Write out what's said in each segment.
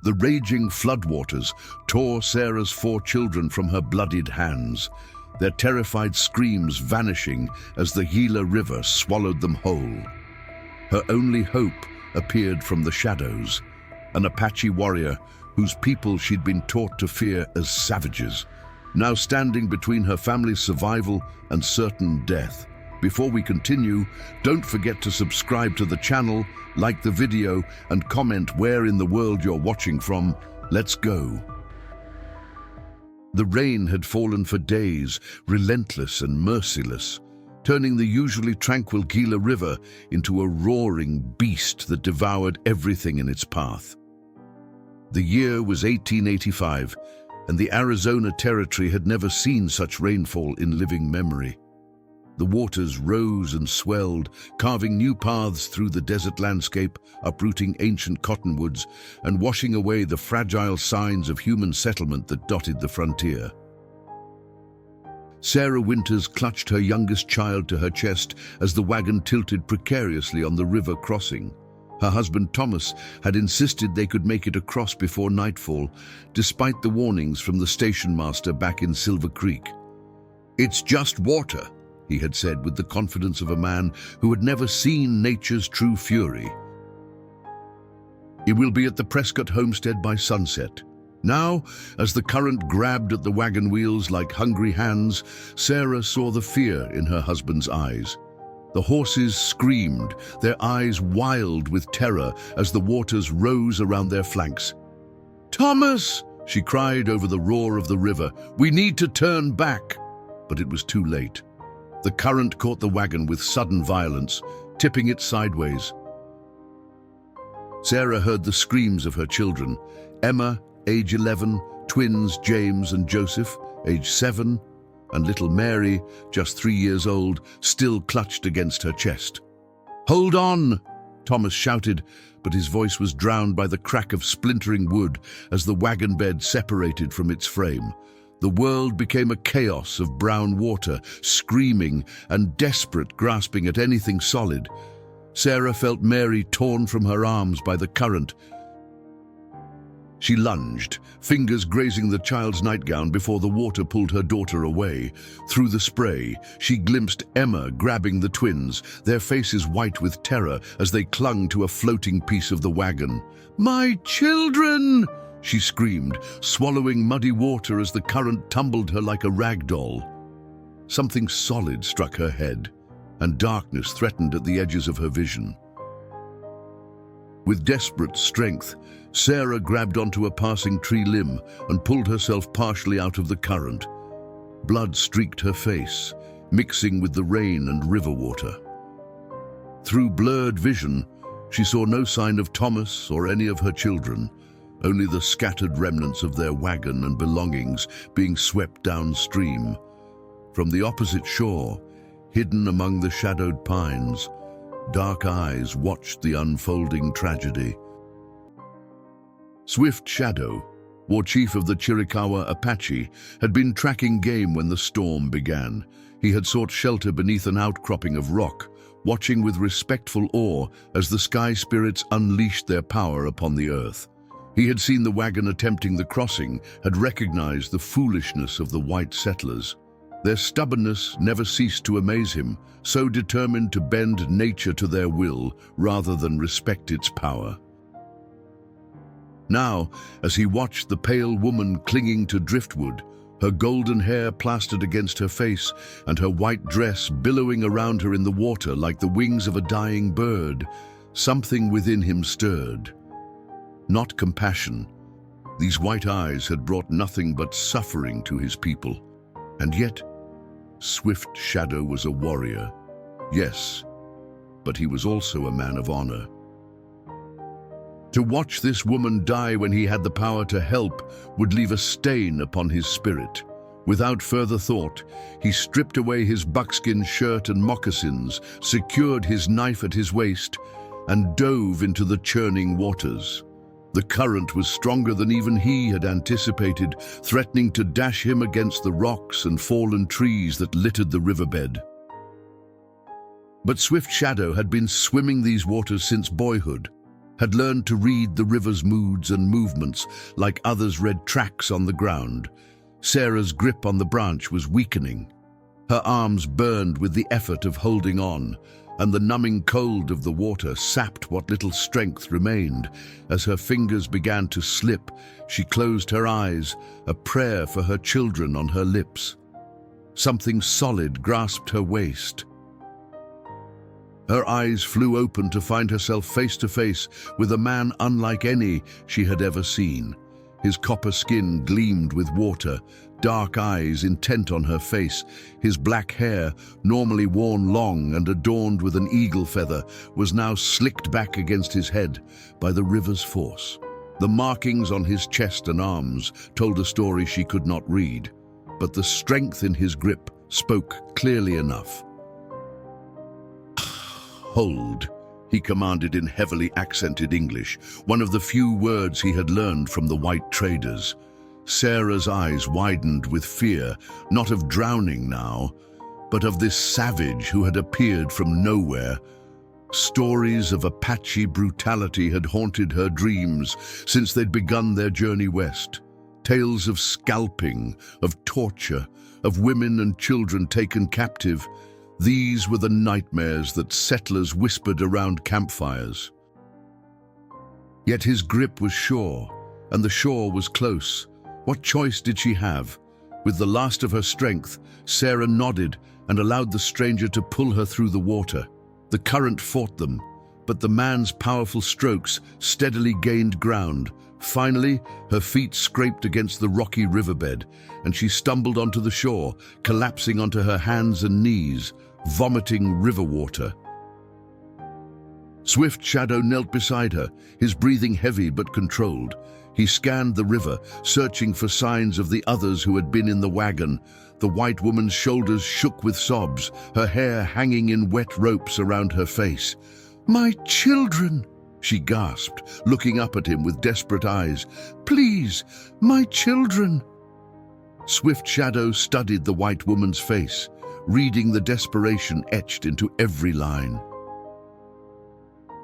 The raging floodwaters tore Sarah's 4 children from her bloodied hands, their terrified screams vanishing as the Gila River swallowed them whole. Her only hope appeared from the shadows, an Apache warrior whose people she'd been taught to fear as savages, now standing between her family's survival and certain death. Before we continue, don't forget to subscribe to the channel, like the video, and comment where in the world you're watching from. Let's go. The rain had fallen for days, relentless and merciless, turning the usually tranquil Gila River into a roaring beast that devoured everything in its path. The year was 1885, and the Arizona Territory had never seen such rainfall in living memory. The waters rose and swelled, carving new paths through the desert landscape, uprooting ancient cottonwoods, and washing away the fragile signs of human settlement that dotted the frontier. Sarah Winters clutched her youngest child to her chest as the wagon tilted precariously on the river crossing. Her husband Thomas had insisted they could make it across before nightfall, despite the warnings from the station master back in Silver Creek. "It's just water," he had said with the confidence of a man who had never seen nature's true fury. It will be at the Prescott homestead by sunset. Now, as the current grabbed at the wagon wheels like hungry hands, Sarah saw the fear in her husband's eyes. The horses screamed, their eyes wild with terror as the waters rose around their flanks. "Thomas!" she cried over the roar of the river. "We need to turn back!" But it was too late. The current caught the wagon with sudden violence, tipping it sideways. Sarah heard the screams of her children. Emma, age 11, twins James and Joseph, age 7, and little Mary, just 3 years old, still clutched against her chest. "Hold on!" Thomas shouted, but his voice was drowned by the crack of splintering wood as the wagon bed separated from its frame. The world became a chaos of brown water, screaming and desperate, grasping at anything solid. Sarah felt Mary torn from her arms by the current. She lunged, fingers grazing the child's nightgown before the water pulled her daughter away. Through the spray, she glimpsed Emma grabbing the twins, their faces white with terror as they clung to a floating piece of the wagon. "My children!" she screamed, swallowing muddy water as the current tumbled her like a rag doll. Something solid struck her head, and darkness threatened at the edges of her vision. With desperate strength, Sarah grabbed onto a passing tree limb and pulled herself partially out of the current. Blood streaked her face, mixing with the rain and river water. Through blurred vision, she saw no sign of Thomas or any of her children, only the scattered remnants of their wagon and belongings being swept downstream. From the opposite shore, hidden among the shadowed pines, dark eyes watched the unfolding tragedy. Swift Shadow, war chief of the Chiricahua Apache, had been tracking game when the storm began. He had sought shelter beneath an outcropping of rock, watching with respectful awe as the sky spirits unleashed their power upon the earth. He had seen the wagon attempting the crossing, had recognized the foolishness of the white settlers. Their stubbornness never ceased to amaze him, so determined to bend nature to their will rather than respect its power. Now, as he watched the pale woman clinging to driftwood, her golden hair plastered against her face and her white dress billowing around her in the water like the wings of a dying bird, something within him stirred. Not compassion. These white eyes had brought nothing but suffering to his people. And yet, Swift Shadow was a warrior. Yes, but he was also a man of honor. To watch this woman die when he had the power to help would leave a stain upon his spirit. Without further thought, he stripped away his buckskin shirt and moccasins, secured his knife at his waist, and dove into the churning waters. The current was stronger than even he had anticipated, threatening to dash him against the rocks and fallen trees that littered the riverbed. But Swift Shadow had been swimming these waters since boyhood. had learned to read the river's moods and movements like others read tracks on the ground. Sarah's grip on the branch was weakening. Her arms burned with the effort of holding on, and the numbing cold of the water sapped what little strength remained. As her fingers began to slip, she closed her eyes, a prayer for her children on her lips. Something solid grasped her waist. Her eyes flew open to find herself face to face with a man unlike any she had ever seen. His copper skin gleamed with water, dark eyes intent on her face. His black hair, normally worn long and adorned with an eagle feather, was now slicked back against his head by the river's force. The markings on his chest and arms told a story she could not read, but the strength in his grip spoke clearly enough. "Hold," he commanded in heavily accented English, one of the few words he had learned from the white traders. Sarah's eyes widened with fear, not of drowning now, but of this savage who had appeared from nowhere. Stories of Apache brutality had haunted her dreams since they'd begun their journey west. Tales of scalping, of torture, of women and children taken captive. These were the nightmares that settlers whispered around campfires. Yet his grip was sure, and the shore was close. What choice did she have? With the last of her strength, Sarah nodded and allowed the stranger to pull her through the water. The current fought them, but the man's powerful strokes steadily gained ground. Finally, her feet scraped against the rocky riverbed, and she stumbled onto the shore, collapsing onto her hands and knees, vomiting river water. Swift Shadow knelt beside her, his breathing heavy but controlled. He scanned the river, searching for signs of the others who had been in the wagon. The white woman's shoulders shook with sobs, her hair hanging in wet ropes around her face. "My children!" she gasped, looking up at him with desperate eyes. "Please, my children!" Swift Shadow studied the white woman's face, reading the desperation etched into every line.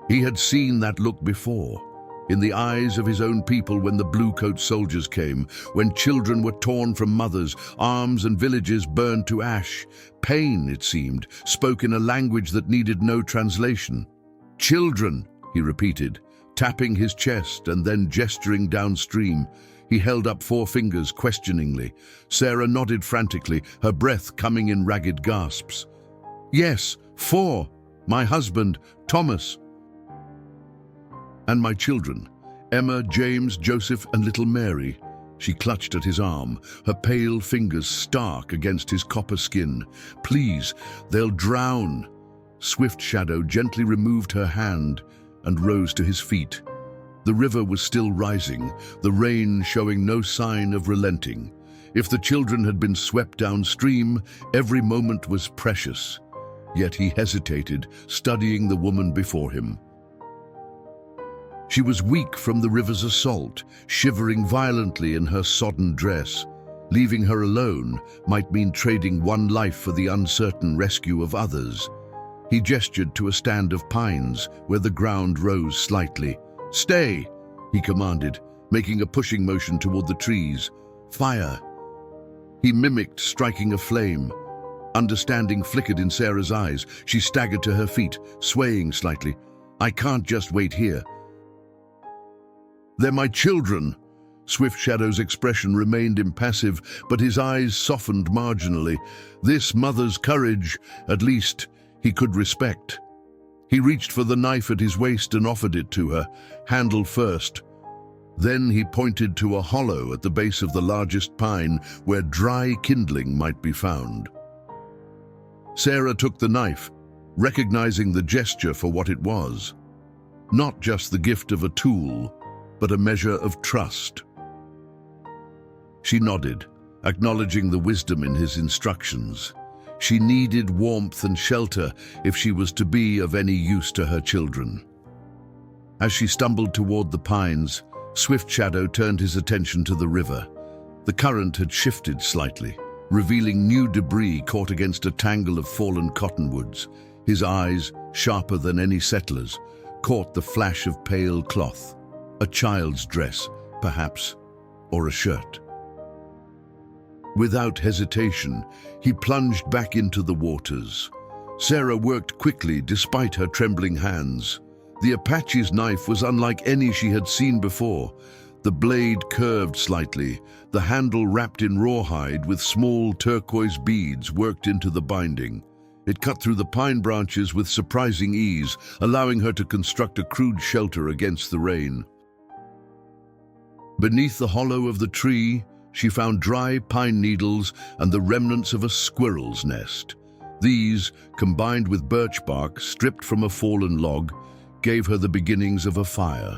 He had seen that look before, in the eyes of his own people when the blue-coat soldiers came, when children were torn from mothers, arms and villages burned to ash. Pain, it seemed, spoke in a language that needed no translation. "Children," he repeated, tapping his chest and then gesturing downstream. He held up 4 fingers questioningly. Sarah nodded frantically, her breath coming in ragged gasps. "Yes, 4. My husband, Thomas. And my children, Emma, James, Joseph, and little Mary." She clutched at his arm, her pale fingers stark against his copper skin. "Please, they'll drown." Swift Shadow gently removed her hand and rose to his feet. The river was still rising, the rain showing no sign of relenting. If the children had been swept downstream, every moment was precious. Yet he hesitated, studying the woman before him. She was weak from the river's assault, shivering violently in her sodden dress. Leaving her alone might mean trading one life for the uncertain rescue of others. He gestured to a stand of pines where the ground rose slightly. "Stay," he commanded, making a pushing motion toward the trees. "Fire." He mimicked striking a flame. Understanding flickered in Sarah's eyes. She staggered to her feet, swaying slightly. "I can't just wait here." "They're my children." Swift Shadow's expression remained impassive, but his eyes softened marginally. This mother's courage, at least, he could respect. He reached for the knife at his waist and offered it to her, handle first. Then he pointed to a hollow at the base of the largest pine where dry kindling might be found. Sarah took the knife, recognizing the gesture for what it was. Not just the gift of a tool, but a measure of trust. She nodded, acknowledging the wisdom in his instructions. She needed warmth and shelter if she was to be of any use to her children. As she stumbled toward the pines, Swift Shadow turned his attention to the river. The current had shifted slightly, revealing new debris caught against a tangle of fallen cottonwoods. His eyes, sharper than any settler's, caught the flash of pale cloth. A child's dress, perhaps, or a shirt. Without hesitation, he plunged back into the waters. Sarah worked quickly despite her trembling hands. The Apache's knife was unlike any she had seen before. The blade curved slightly, the handle wrapped in rawhide with small turquoise beads worked into the binding. It cut through the pine branches with surprising ease, allowing her to construct a crude shelter against the rain. Beneath the hollow of the tree, she found dry pine needles and the remnants of a squirrel's nest. These, combined with birch bark stripped from a fallen log, gave her the beginnings of a fire.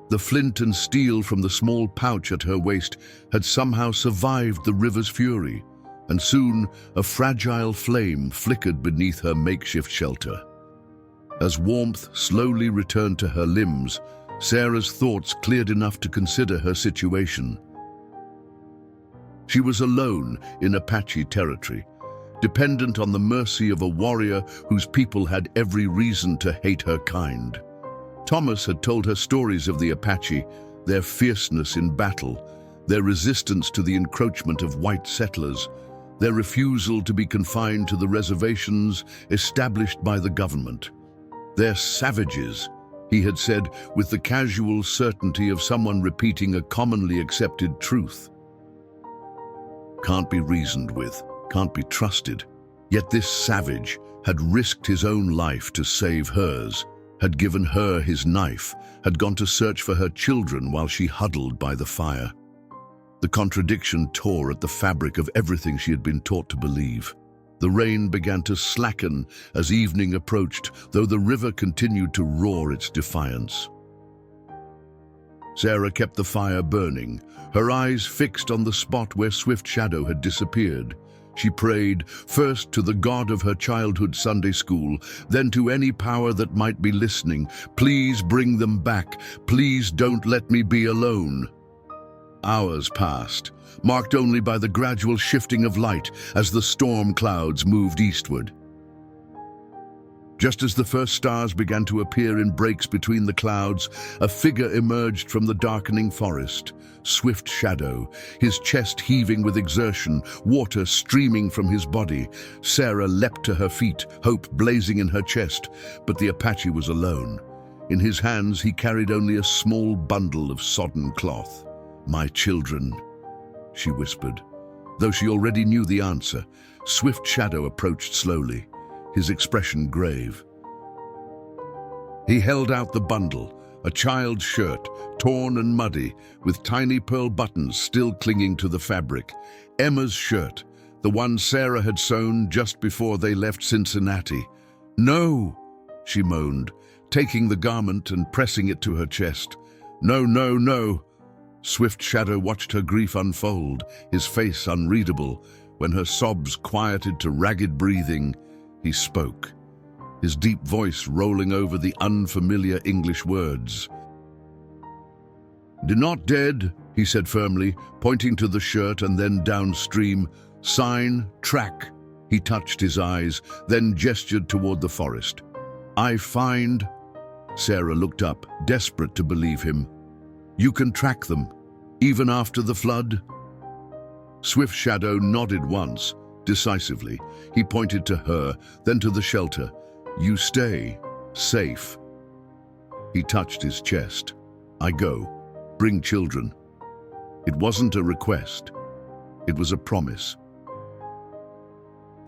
The flint and steel from the small pouch at her waist had somehow survived the river's fury, and soon a fragile flame flickered beneath her makeshift shelter. As warmth slowly returned to her limbs, Sarah's thoughts cleared enough to consider her situation. She was alone in Apache territory, dependent on the mercy of a warrior whose people had every reason to hate her kind. Thomas had told her stories of the Apache, their fierceness in battle, their resistance to the encroachment of white settlers, their refusal to be confined to the reservations established by the government. They're savages, he had said with the casual certainty of someone repeating a commonly accepted truth. Can't be reasoned with, can't be trusted. Yet this savage had risked his own life to save hers, had given her his knife, had gone to search for her children while she huddled by the fire. The contradiction tore at the fabric of everything she had been taught to believe. The rain began to slacken as evening approached, though the river continued to roar its defiance. Sarah kept the fire burning, her eyes fixed on the spot where Swift Shadow had disappeared. She prayed, first to the God of her childhood Sunday school, then to any power that might be listening. Please bring them back. Please don't let me be alone. Hours passed, marked only by the gradual shifting of light as the storm clouds moved eastward. Just as the first stars began to appear in breaks between the clouds, a figure emerged from the darkening forest. Swift Shadow, his chest heaving with exertion, water streaming from his body. Sarah leapt to her feet, hope blazing in her chest, but the Apache was alone. In his hands he carried only a small bundle of sodden cloth. "My children," she whispered. Though she already knew the answer, Swift Shadow approached slowly, his expression grave. He held out the bundle, a child's shirt, torn and muddy, with tiny pearl buttons still clinging to the fabric. Emma's shirt, the one Sarah had sewn just before they left Cincinnati. "No," she moaned, taking the garment and pressing it to her chest. "No, no, no." Swift Shadow watched her grief unfold, his face unreadable. When her sobs quieted to ragged breathing, he spoke, his deep voice rolling over the unfamiliar English words. "They're not dead," he said firmly, pointing to the shirt and then downstream. "Sign, track." He touched his eyes, then gestured toward the forest. "I find..." Sarah looked up, desperate to believe him. "You can track them, even after the flood?" Swift Shadow nodded once, decisively. He pointed to her, then to the shelter. "You stay, safe." He touched his chest. "I go. Bring children." It wasn't a request. It was a promise.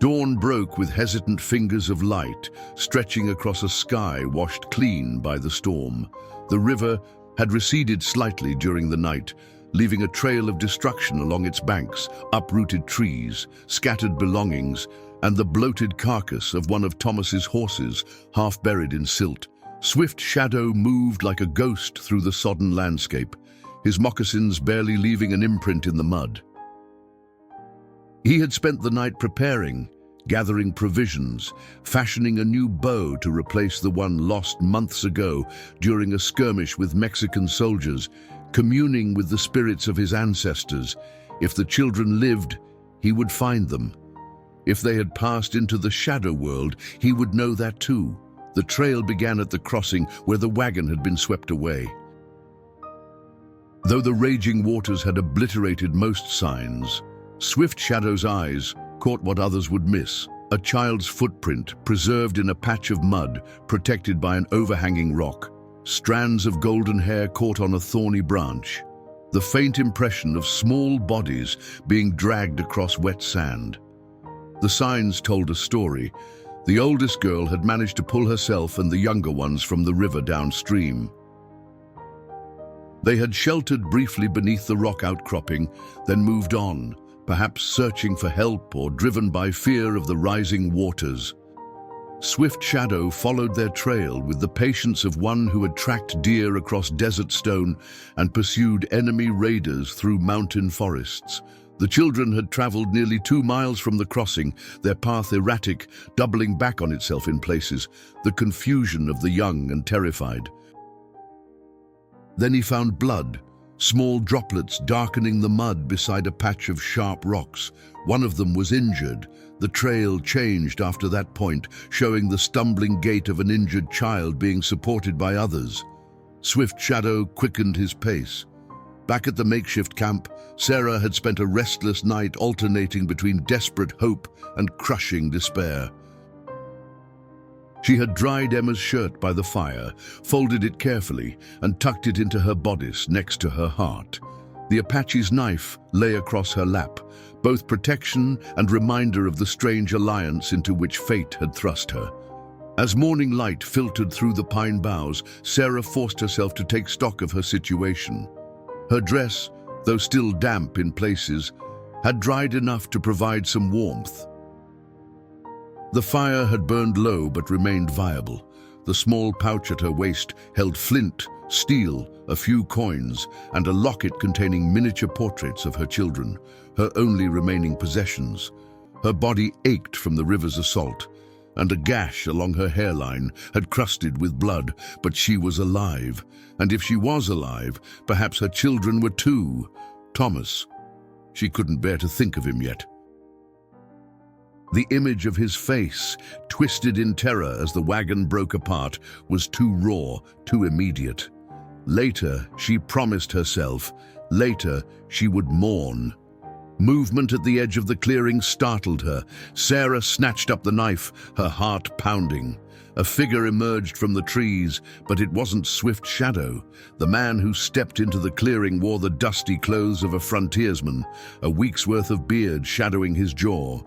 Dawn broke with hesitant fingers of light, stretching across a sky washed clean by the storm. The river had receded slightly during the night, leaving a trail of destruction along its banks, uprooted trees, scattered belongings, and the bloated carcass of one of Thomas's horses, half buried in silt. Swift Shadow moved like a ghost through the sodden landscape, his moccasins barely leaving an imprint in the mud. He had spent the night preparing, gathering provisions, fashioning a new bow to replace the one lost months ago during a skirmish with Mexican soldiers, communing with the spirits of his ancestors. If the children lived, he would find them. If they had passed into the shadow world, he would know that too. The trail began at the crossing where the wagon had been swept away. Though the raging waters had obliterated most signs, Swift Shadow's eyes caught what others would miss: a child's footprint preserved in a patch of mud protected by an overhanging rock, strands of golden hair caught on a thorny branch, the faint impression of small bodies being dragged across wet sand. The signs told a story. The oldest girl had managed to pull herself and the younger ones from the river downstream. They had sheltered briefly beneath the rock outcropping, then moved on, perhaps searching for help or driven by fear of the rising waters. Swift Shadow followed their trail with the patience of one who had tracked deer across desert stone and pursued enemy raiders through mountain forests. The children had traveled nearly 2 miles from the crossing, their path erratic, doubling back on itself in places, the confusion of the young and terrified. Then he found blood, small droplets darkening the mud beside a patch of sharp rocks. One of them was injured. The trail changed after that point, showing the stumbling gait of an injured child being supported by others. Swift Shadow quickened his pace. Back at the makeshift camp, Sarah had spent a restless night alternating between desperate hope and crushing despair. She had dried Emma's shirt by the fire, folded it carefully, and tucked it into her bodice next to her heart. The Apache's knife lay across her lap, both protection and reminder of the strange alliance into which fate had thrust her. As morning light filtered through the pine boughs, Sarah forced herself to take stock of her situation. Her dress, though still damp in places, had dried enough to provide some warmth. The fire had burned low but remained viable. The small pouch at her waist held flint, steel, a few coins, and a locket containing miniature portraits of her children, her only remaining possessions. Her body ached from the river's assault, and a gash along her hairline had crusted with blood, but she was alive. And if she was alive, perhaps her children were too. Thomas. She couldn't bear to think of him yet. The image of his face, twisted in terror as the wagon broke apart, was too raw, too immediate. Later, she promised herself, later she would mourn. Movement at the edge of the clearing startled her. Sarah snatched up the knife, her heart pounding. A figure emerged from the trees, but it wasn't Swift Shadow. The man who stepped into the clearing wore the dusty clothes of a frontiersman, a week's worth of beard shadowing his jaw.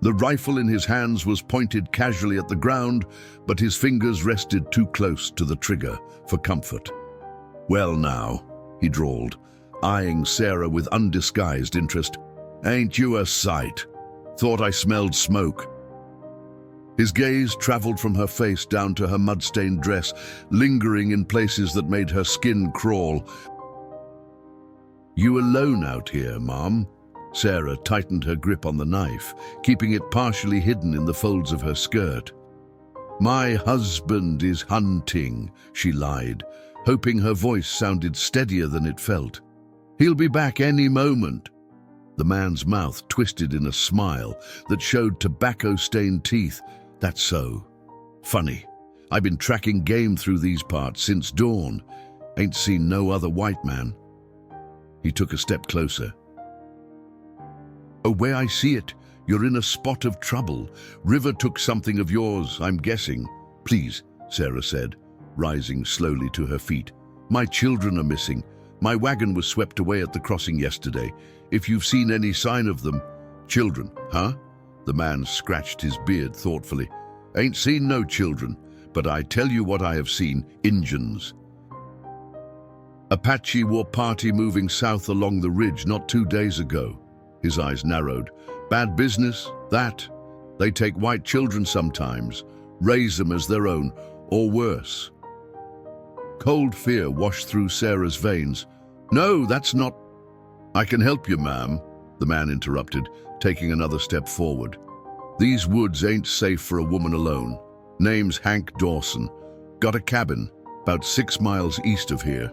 The rifle in his hands was pointed casually at the ground, but his fingers rested too close to the trigger for comfort. "Well now," he drawled, eyeing Sarah with undisguised interest. "Ain't you a sight? Thought I smelled smoke." His gaze traveled from her face down to her mud-stained dress, lingering in places that made her skin crawl. "You alone out here, Mom?" Sarah tightened her grip on the knife, keeping it partially hidden in the folds of her skirt. "My husband is hunting," she lied, hoping her voice sounded steadier than it felt. "He'll be back any moment." The man's mouth twisted in a smile that showed tobacco-stained teeth. "That's so. Funny. I've been tracking game through these parts since dawn. Ain't seen no other white man." He took a step closer. "Oh, way I see it, you're in a spot of trouble. River took something of yours, I'm guessing." "Please," Sarah said, rising slowly to her feet. "My children are missing. My wagon was swept away at the crossing yesterday. If you've seen any sign of them..." "Children, huh?" The man scratched his beard thoughtfully. "Ain't seen no children, but I tell you what I have seen, Injuns." "Apache war party moving south along the ridge not 2 days ago." His eyes narrowed. "Bad business, that. They take white children sometimes, raise them as their own, or worse." Cold fear washed through Sarah's veins. "No, that's not..." "I can help you, ma'am," the man interrupted, taking another step forward. "These woods ain't safe for a woman alone. Name's Hank Dawson. Got a cabin, about 6 miles east of here.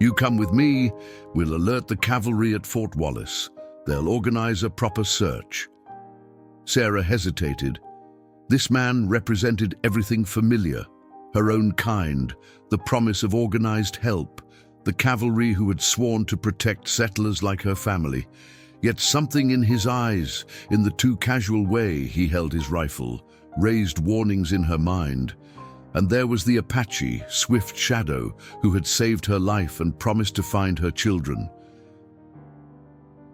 You come with me, we'll alert the cavalry at Fort Wallace. They'll organize a proper search." Sarah hesitated. This man represented everything familiar: her own kind, the promise of organized help, the cavalry who had sworn to protect settlers like her family. Yet something in his eyes, in the too casual way he held his rifle, raised warnings in her mind. And there was the Apache, Swift Shadow, who had saved her life and promised to find her children,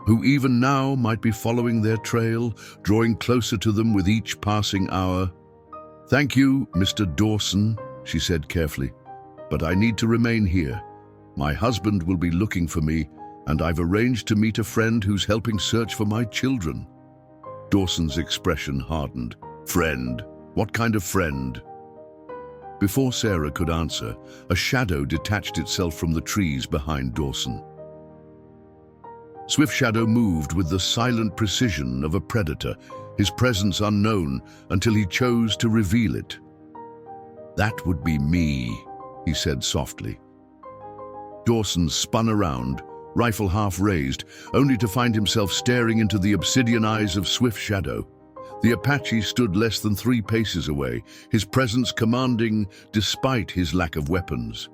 who even now might be following their trail, drawing closer to them with each passing hour. "Thank you, Mr. Dawson," she said carefully, "but I need to remain here. My husband will be looking for me, and I've arranged to meet a friend who's helping search for my children." Dawson's expression hardened. "Friend? What kind of friend?" Before Sarah could answer, a shadow detached itself from the trees behind Dawson. Swift Shadow moved with the silent precision of a predator, his presence unknown until he chose to reveal it. "That would be me," he said softly. Dawson spun around, rifle half raised, only to find himself staring into the obsidian eyes of Swift Shadow. The Apache stood less than 3 paces away, his presence commanding despite his lack of weapons.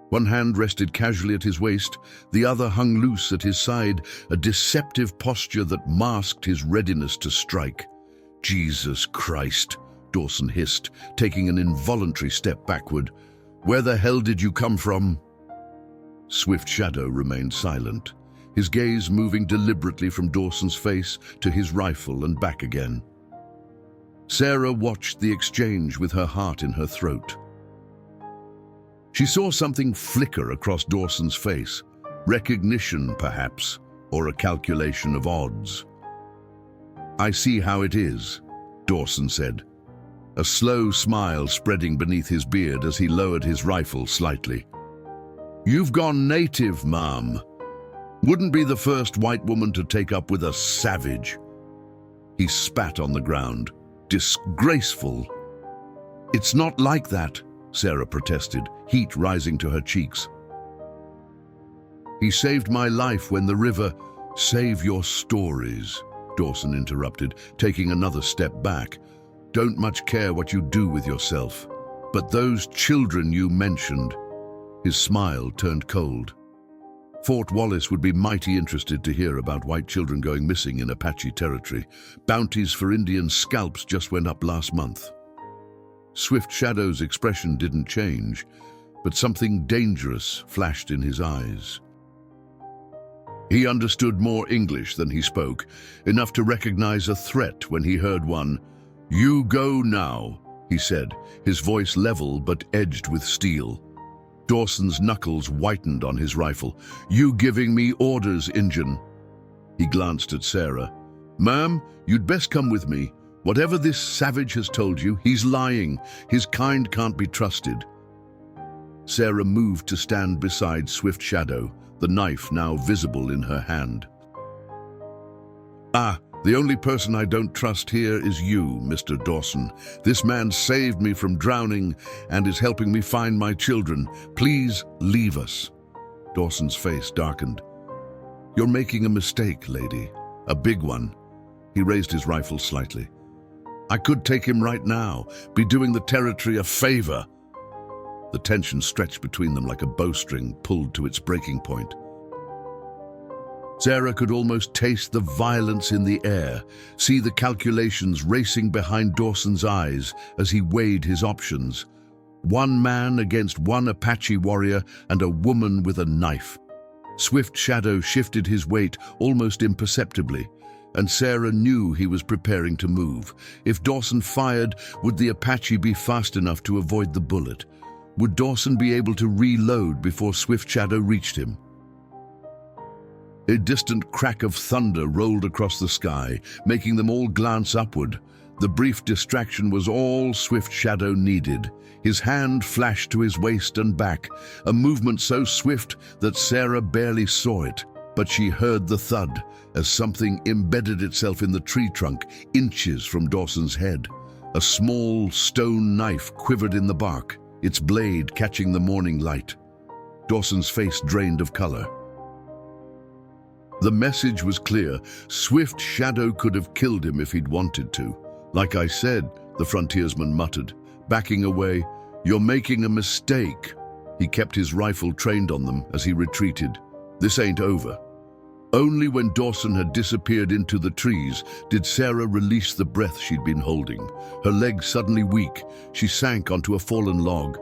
One hand rested casually at his waist, the other hung loose at his side, a deceptive posture that masked his readiness to strike. "Jesus Christ," Dawson hissed, taking an involuntary step backward. "Where the hell did you come from?" Swift Shadow remained silent, his gaze moving deliberately from Dawson's face to his rifle and back again. Sarah watched the exchange with her heart in her throat. She saw something flicker across Dawson's face, recognition perhaps, or a calculation of odds. "I see how it is," Dawson said, a slow smile spreading beneath his beard as he lowered his rifle slightly. "You've gone native, ma'am. Wouldn't be the first white woman to take up with a savage." He spat on the ground. "Disgraceful." "It's not like that," Sarah protested, heat rising to her cheeks. "He saved my life when the river—" "Save your stories," Dawson interrupted, taking another step back. "Don't much care what you do with yourself. But those children you mentioned—" His smile turned cold. Fort Wallace would be mighty interested to hear about white children going missing in Apache territory. Bounties for Indian scalps just went up last month. Swift Shadow's expression didn't change, but something dangerous flashed in his eyes. He understood more English than he spoke, enough to recognize a threat when he heard one. "You go now," he said, his voice level but edged with steel. Dawson's knuckles whitened on his rifle. "You giving me orders, Injun?" He glanced at Sarah. "Ma'am, you'd best come with me. Whatever this savage has told you, he's lying. His kind can't be trusted." Sarah moved to stand beside Swift Shadow, the knife now visible in her hand. "Ah, the only person I don't trust here is you, Mr. Dawson. This man saved me from drowning and is helping me find my children. Please leave us." Dawson's face darkened. "You're making a mistake, lady. A big one." He raised his rifle slightly. "I could take him right now, be doing the territory a favor." The tension stretched between them like a bowstring pulled to its breaking point. Sarah could almost taste the violence in the air, see the calculations racing behind Dawson's eyes as he weighed his options. One man against one Apache warrior and a woman with a knife. Swift Shadow shifted his weight almost imperceptibly, and Sarah knew he was preparing to move. If Dawson fired, would the Apache be fast enough to avoid the bullet? Would Dawson be able to reload before Swift Shadow reached him? A distant crack of thunder rolled across the sky, making them all glance upward. The brief distraction was all Swift Shadow needed. His hand flashed to his waist and back, a movement so swift that Sarah barely saw it. But she heard the thud as something embedded itself in the tree trunk, inches from Dawson's head. A small stone knife quivered in the bark, its blade catching the morning light. Dawson's face drained of color. The message was clear. Swift Shadow could have killed him if he'd wanted to. Like I said, the frontiersman muttered, backing away. You're making a mistake. He kept his rifle trained on them as he retreated. This ain't over. Only when Dawson had disappeared into the trees did Sarah release the breath she'd been holding. Her legs suddenly weak, she sank onto a fallen log.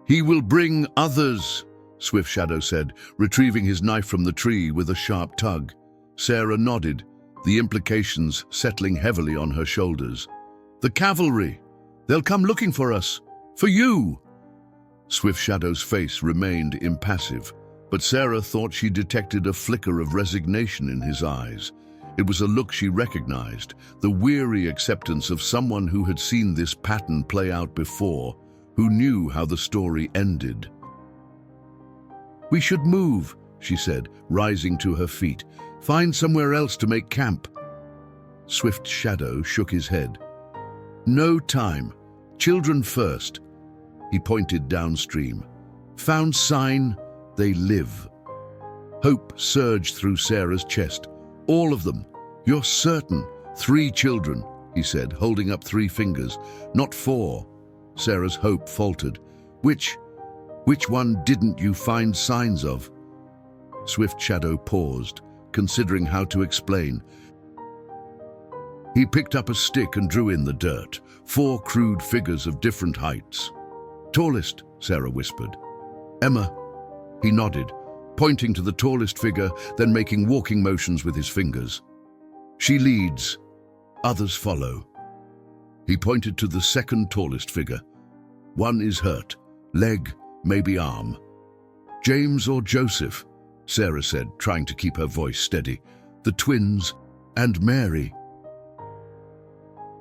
He will bring others, Swift Shadow said, retrieving his knife from the tree with a sharp tug. Sarah nodded, the implications settling heavily on her shoulders. The cavalry! They'll come looking for us! For you! Swift Shadow's face remained impassive, but Sarah thought she detected a flicker of resignation in his eyes. It was a look she recognized, the weary acceptance of someone who had seen this pattern play out before, who knew how the story ended. We should move, she said, rising to her feet. Find somewhere else to make camp. Swift Shadow shook his head. No time. Children first. He pointed downstream. Found sign, they live. Hope surged through Sarah's chest. All of them. You're certain. 3 children, he said, holding up 3 fingers. Not 4. Sarah's hope faltered. Which one didn't you find signs of? Swift Shadow paused, considering how to explain. He picked up a stick and drew in the dirt. 4 crude figures of different heights. Tallest, Sarah whispered. Emma. He nodded, pointing to the tallest figure, then making walking motions with his fingers. She leads. Others follow. He pointed to the second tallest figure. One is hurt. Leg, maybe arm. James or Joseph, Sarah said, trying to keep her voice steady. The twins, and Mary.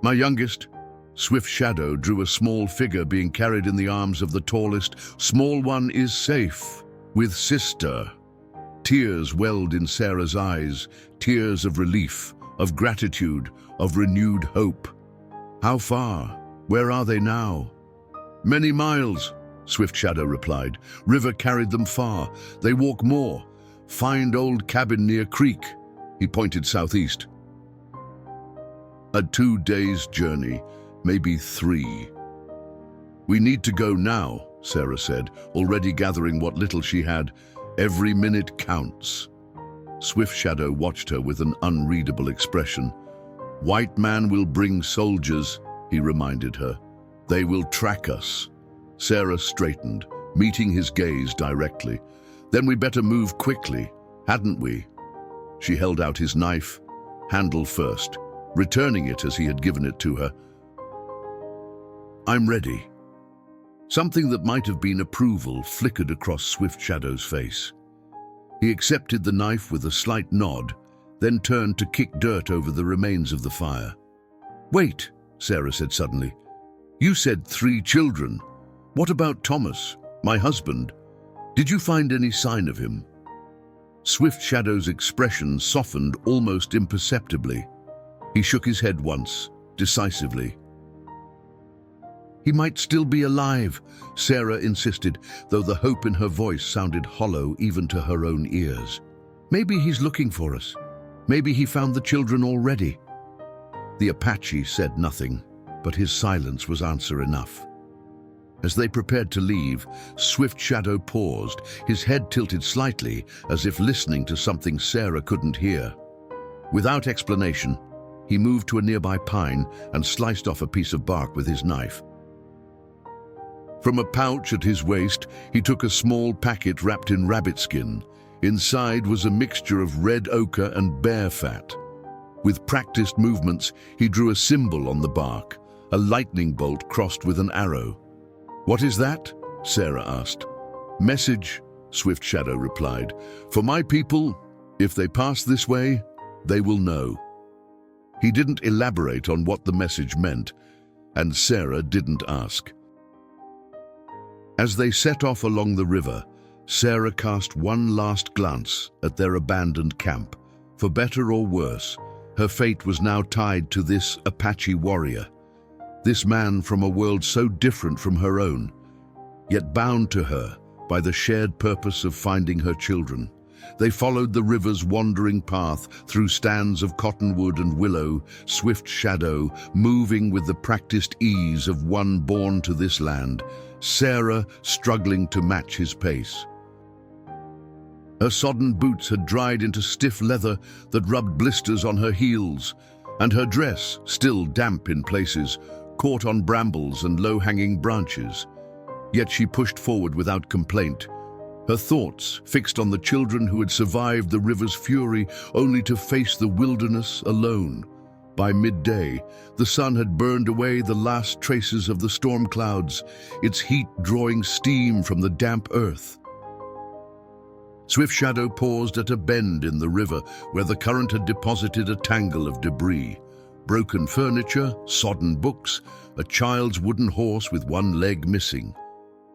My youngest. Swift Shadow drew a small figure being carried in the arms of the tallest. Small one is safe, with sister. Tears welled in Sarah's eyes, tears of relief, of gratitude, of renewed hope. How far? Where are they now? Many miles, Swift Shadow replied. River carried them far. They walk more. Find old cabin near creek. He pointed southeast. A 2 days' journey, maybe 3. We need to go now, Sarah said, already gathering what little she had. Every minute counts. Swift Shadow watched her with an unreadable expression. White man will bring soldiers, he reminded her. They will track us. Sarah straightened, meeting his gaze directly. Then we better move quickly, hadn't we? She held out his knife, handle first, returning it as he had given it to her. I'm ready. Something that might have been approval flickered across Swift Shadow's face. He accepted the knife with a slight nod, then turned to kick dirt over the remains of the fire. Wait, Sarah said suddenly. You said 3 children. What about Thomas, my husband? Did you find any sign of him? Swift Shadow's expression softened almost imperceptibly. He shook his head once, decisively. He might still be alive, Sarah insisted, though the hope in her voice sounded hollow even to her own ears. Maybe he's looking for us. Maybe he found the children already. The Apache said nothing, but his silence was answer enough. As they prepared to leave, Swift Shadow paused, his head tilted slightly, as if listening to something Sarah couldn't hear. Without explanation, he moved to a nearby pine and sliced off a piece of bark with his knife. From a pouch at his waist, he took a small packet wrapped in rabbit skin. Inside was a mixture of red ochre and bear fat. With practiced movements, he drew a symbol on the bark, a lightning bolt crossed with an arrow. What is that? Sarah asked. Message, Swift Shadow replied. For my people, if they pass this way, they will know. He didn't elaborate on what the message meant, and Sarah didn't ask. As they set off along the river, Sarah cast one last glance at their abandoned camp. For better or worse, her fate was now tied to this Apache warrior, this man from a world so different from her own, yet bound to her by the shared purpose of finding her children. They followed the river's wandering path through stands of cottonwood and willow, swift shadow, moving with the practiced ease of one born to this land, Sarah struggling to match his pace. Her sodden boots had dried into stiff leather that rubbed blisters on her heels, and her dress, still damp in places, caught on brambles and low-hanging branches. Yet she pushed forward without complaint, her thoughts fixed on the children who had survived the river's fury only to face the wilderness alone. By midday, the sun had burned away the last traces of the storm clouds, its heat drawing steam from the damp earth. Swift Shadow paused at a bend in the river where the current had deposited a tangle of debris. Broken furniture, sodden books, a child's wooden horse with one leg missing.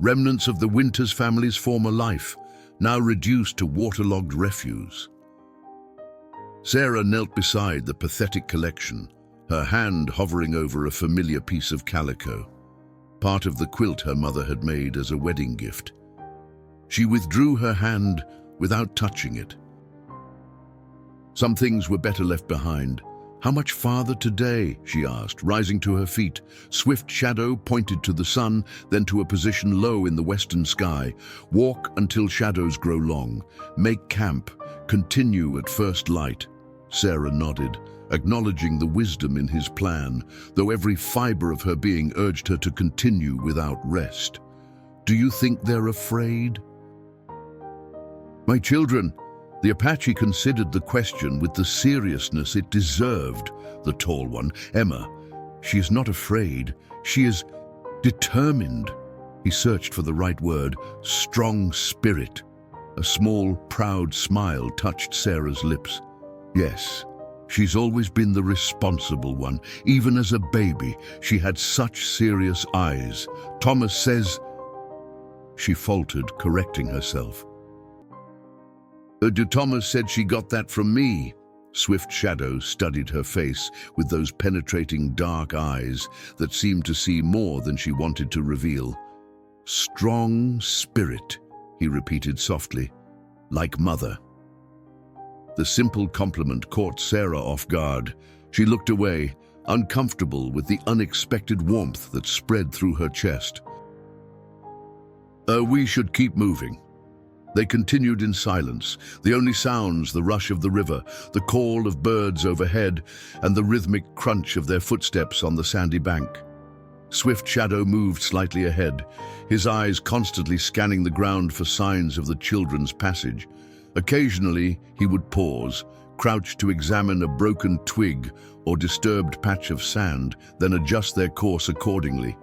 Remnants of the Winters family's former life, now reduced to waterlogged refuse. Sarah knelt beside the pathetic collection, her hand hovering over a familiar piece of calico, part of the quilt her mother had made as a wedding gift. She withdrew her hand without touching it. Some things were better left behind. How much farther today? She asked, rising to her feet. Swift Shadow pointed to the sun, then to a position low in the western sky. Walk until shadows grow long. Make camp. Continue at first light. Sarah nodded, acknowledging the wisdom in his plan, though every fiber of her being urged her to continue without rest. Do you think they're afraid? My children, the Apache considered the question with the seriousness it deserved. The tall one, Emma, she is not afraid, she is determined. He searched for the right word, strong spirit. A small, proud smile touched Sarah's lips. Yes, she's always been the responsible one. Even as a baby, she had such serious eyes. Thomas says... She faltered, correcting herself. Thomas said she got that from me. Swift Shadow studied her face with those penetrating dark eyes that seemed to see more than she wanted to reveal. Strong spirit, he repeated softly, like mother. The simple compliment caught Sarah off guard. She looked away, uncomfortable with the unexpected warmth that spread through her chest. We should keep moving. They continued in silence, the only sounds the rush of the river, the call of birds overhead, and the rhythmic crunch of their footsteps on the sandy bank. Swift Shadow moved slightly ahead, his eyes constantly scanning the ground for signs of the children's passage. Occasionally, he would pause, crouch to examine a broken twig or disturbed patch of sand, then adjust their course accordingly.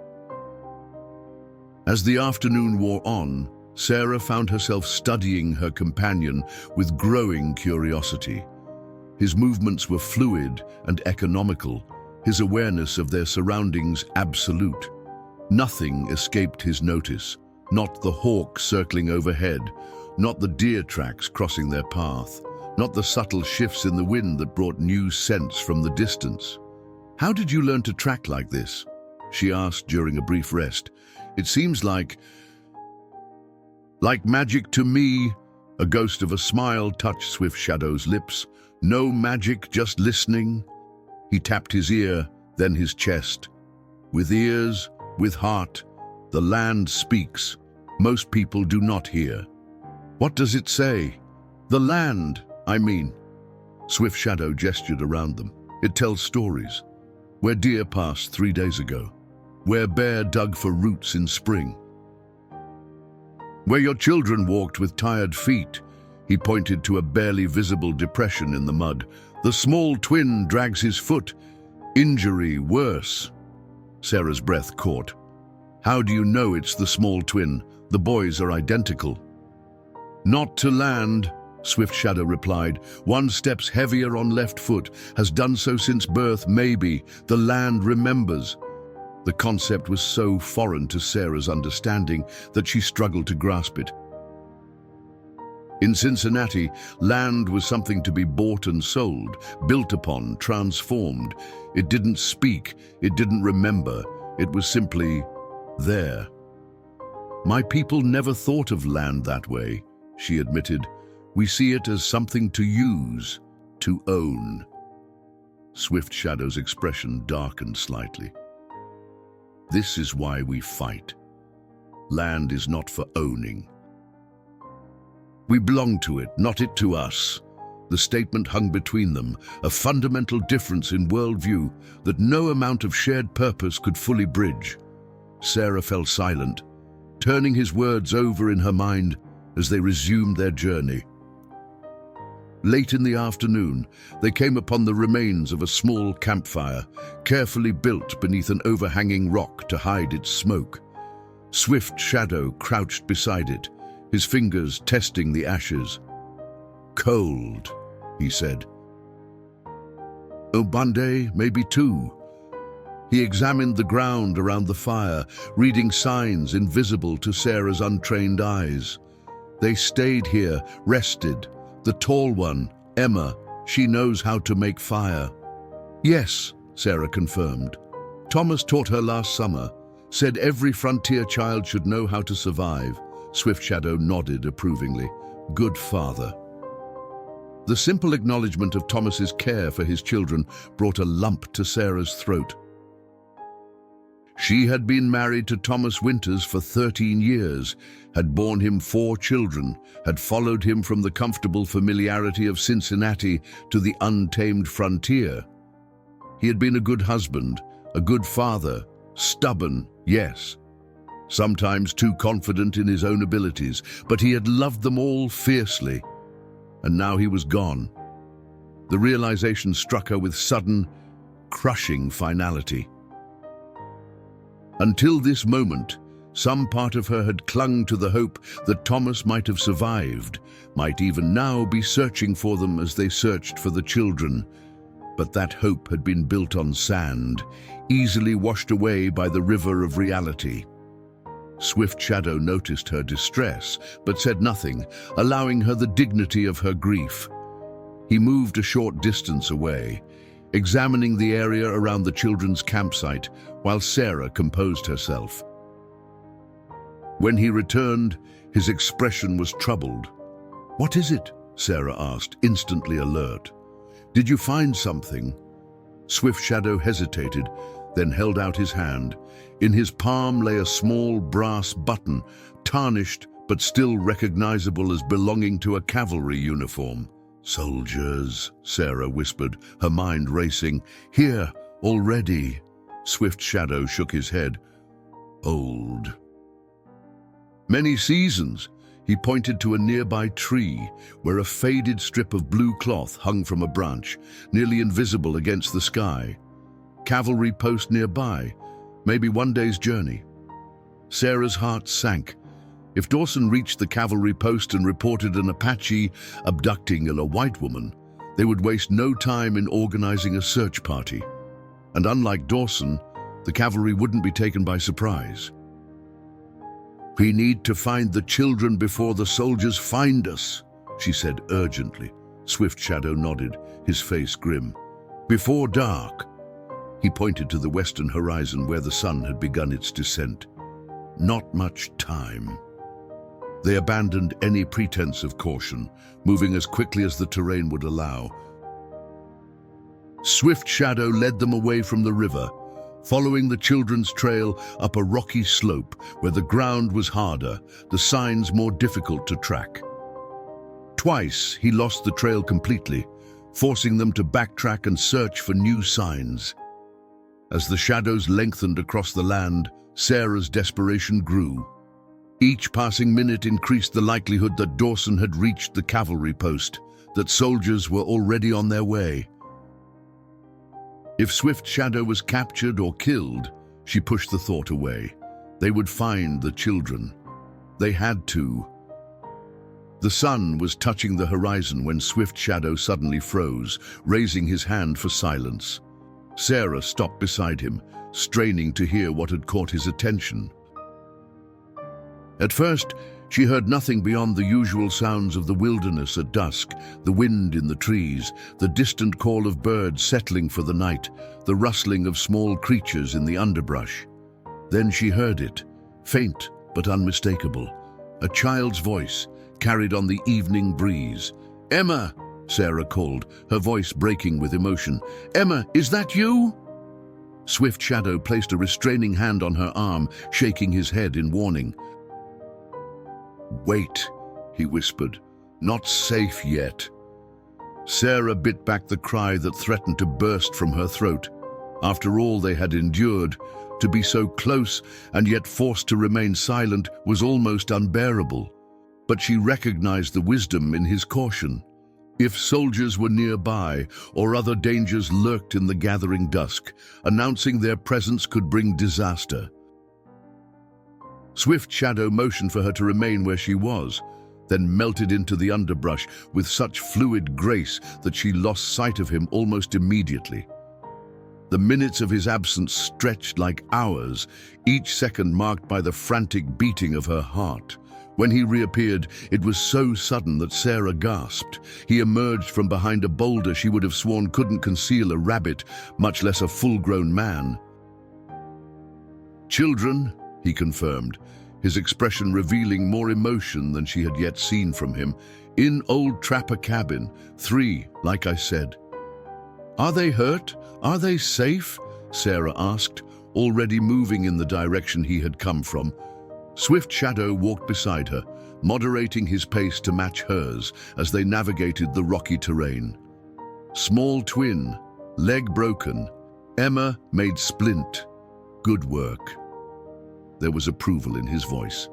As the afternoon wore on, Sarah found herself studying her companion with growing curiosity. His movements were fluid and economical, his awareness of their surroundings absolute. Nothing escaped his notice, not the hawk circling overhead, not the deer tracks crossing their path, not the subtle shifts in the wind that brought new scents from the distance. "How did you learn to track like this?" she asked during a brief rest. "It seems like magic to me." A ghost of a smile touched Swift Shadow's lips. "No magic, just listening." He tapped his ear, then his chest. "With ears, with heart, the land speaks. Most people do not hear." "What does it say?" "The land, I mean." Swift Shadow gestured around them. "It tells stories. Where deer passed 3 days ago. Where bear dug for roots in spring. Where your children walked with tired feet." He pointed to a barely visible depression in the mud. "The small twin drags his foot. Injury worse." Sarah's breath caught. "How do you know it's the small twin? The boys are identical." "Not to land," Swift Shadow replied. "One steps heavier on left foot, has done so since birth, maybe. The land remembers." The concept was so foreign to Sarah's understanding that she struggled to grasp it. In Cincinnati, land was something to be bought and sold, built upon, transformed. It didn't speak, it didn't remember, it was simply there. "My people never thought of land that way," she admitted. We see it as something to use, to own. Swift Shadow's expression darkened slightly. This is why we fight. Land is not for owning. We belong to it, not it to us. The statement hung between them, a fundamental difference in worldview that no amount of shared purpose could fully bridge. Sarah fell silent, turning his words over in her mind as they resumed their journey. Late in the afternoon, they came upon the remains of a small campfire, carefully built beneath an overhanging rock to hide its smoke. Swift Shadow crouched beside it, his fingers testing the ashes. "Cold," he said. "Obande, maybe too." He examined the ground around the fire, reading signs invisible to Sarah's untrained eyes. They stayed here, rested. The tall one, Emma, she knows how to make fire. "Yes," Sarah confirmed. "Thomas taught her last summer, said every frontier child should know how to survive." Swift Shadow nodded approvingly. "Good father." The simple acknowledgement of Thomas's care for his children brought a lump to Sarah's throat. She had been married to Thomas Winters for 13 years, had borne him 4 children, had followed him from the comfortable familiarity of Cincinnati to the untamed frontier. He had been a good husband, a good father, stubborn, yes, sometimes too confident in his own abilities, but he had loved them all fiercely. And now he was gone. The realization struck her with sudden, crushing finality. Until this moment, some part of her had clung to the hope that Thomas might have survived, might even now be searching for them as they searched for the children. But that hope had been built on sand, easily washed away by the river of reality. Swift Shadow noticed her distress, but said nothing, allowing her the dignity of her grief. He moved a short distance away, examining the area around the children's campsite, while Sarah composed herself. When he returned, his expression was troubled. "What is it?" Sarah asked, instantly alert. "Did you find something?" Swift Shadow hesitated, then held out his hand. In his palm lay a small brass button, tarnished but still recognizable as belonging to a cavalry uniform. "Soldiers," Sarah whispered, her mind racing. "Here, already." Swift Shadow shook his head. "Old." "Many seasons." He pointed to a nearby tree, where a faded strip of blue cloth hung from a branch, nearly invisible against the sky. "Cavalry post nearby, maybe one day's journey." Sarah's heart sank. If Dawson reached the cavalry post and reported an Apache abducting a white woman, they would waste no time in organizing a search party. And unlike Dawson, the cavalry wouldn't be taken by surprise. "We need to find the children before the soldiers find us," she said urgently. Swift Shadow nodded, his face grim. "Before dark." He pointed to the western horizon where the sun had begun its descent. "Not much time." They abandoned any pretense of caution, moving as quickly as the terrain would allow. Swift Shadow led them away from the river, following the children's trail up a rocky slope where the ground was harder, the signs more difficult to track. Twice he lost the trail completely, forcing them to backtrack and search for new signs. As the shadows lengthened across the land, Sarah's desperation grew. Each passing minute increased the likelihood that Dawson had reached the cavalry post, that soldiers were already on their way. If Swift Shadow was captured or killed, she pushed the thought away. They would find the children. They had to. The sun was touching the horizon when Swift Shadow suddenly froze, raising his hand for silence. Sarah stopped beside him, straining to hear what had caught his attention. At first, she heard nothing beyond the usual sounds of the wilderness at dusk, the wind in the trees, the distant call of birds settling for the night, the rustling of small creatures in the underbrush. Then she heard it, faint but unmistakable, a child's voice, carried on the evening breeze. "Emma!" Sarah called, her voice breaking with emotion. "Emma, is that you?" Swift Shadow placed a restraining hand on her arm, shaking his head in warning. "Wait," he whispered. "Not safe yet." Sarah bit back the cry that threatened to burst from her throat. After all they had endured, to be so close and yet forced to remain silent was almost unbearable. But she recognized the wisdom in his caution. If soldiers were nearby or other dangers lurked in the gathering dusk, announcing their presence could bring disaster. Swift Shadow motioned for her to remain where she was, then melted into the underbrush with such fluid grace that she lost sight of him almost immediately. The minutes of his absence stretched like hours, each second marked by the frantic beating of her heart. When he reappeared, it was so sudden that Sarah gasped. He emerged from behind a boulder she would have sworn couldn't conceal a rabbit, much less a full-grown man. "Children," he confirmed, his expression revealing more emotion than she had yet seen from him. "In old Trapper cabin, 3, like I said." "Are they hurt? Are they safe?" Sarah asked, already moving in the direction he had come from. Swift Shadow walked beside her, moderating his pace to match hers as they navigated the rocky terrain. "Small twin, leg broken. Emma made splint. Good work." There was approval in his voice.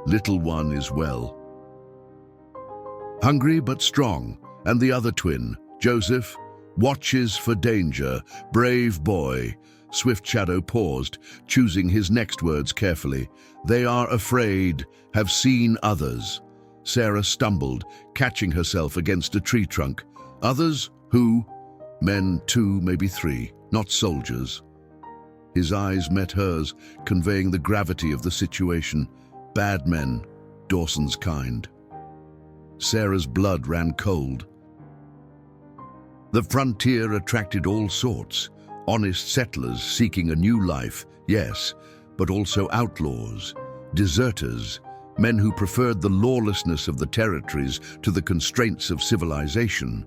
"Little one is well. Hungry but strong. And the other twin, Joseph, watches for danger. Brave boy." Swift Shadow paused, choosing his next words carefully. "They are afraid, have seen others." Sarah stumbled, catching herself against a tree trunk. "Others? Who?" "Men, 2, maybe 3, not soldiers." His eyes met hers, conveying the gravity of the situation. "Bad men, Dawson's kind." Sarah's blood ran cold. The frontier attracted all sorts. Honest settlers seeking a new life, yes, but also outlaws, deserters, men who preferred the lawlessness of the territories to the constraints of civilization.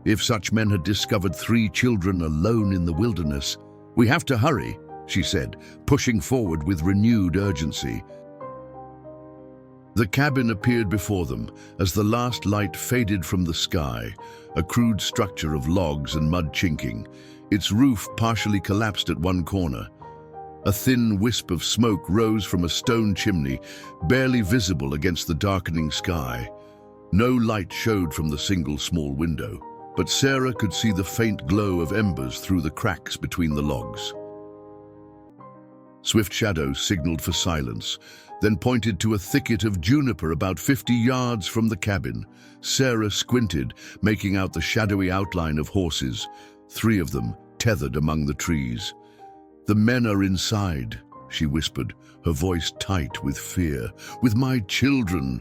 If such men had discovered 3 children alone in the wilderness, "We have to hurry," she said, pushing forward with renewed urgency. The cabin appeared before them as the last light faded from the sky, a crude structure of logs and mud chinking. Its roof partially collapsed at one corner. A thin wisp of smoke rose from a stone chimney, barely visible against the darkening sky. No light showed from the single small window, but Sarah could see the faint glow of embers through the cracks between the logs. Swift Shadow signaled for silence, then pointed to a thicket of juniper about 50 yards from the cabin. Sarah squinted, making out the shadowy outline of horses, 3 of them tethered among the trees. "The men are inside," she whispered, her voice tight with fear. "With my children."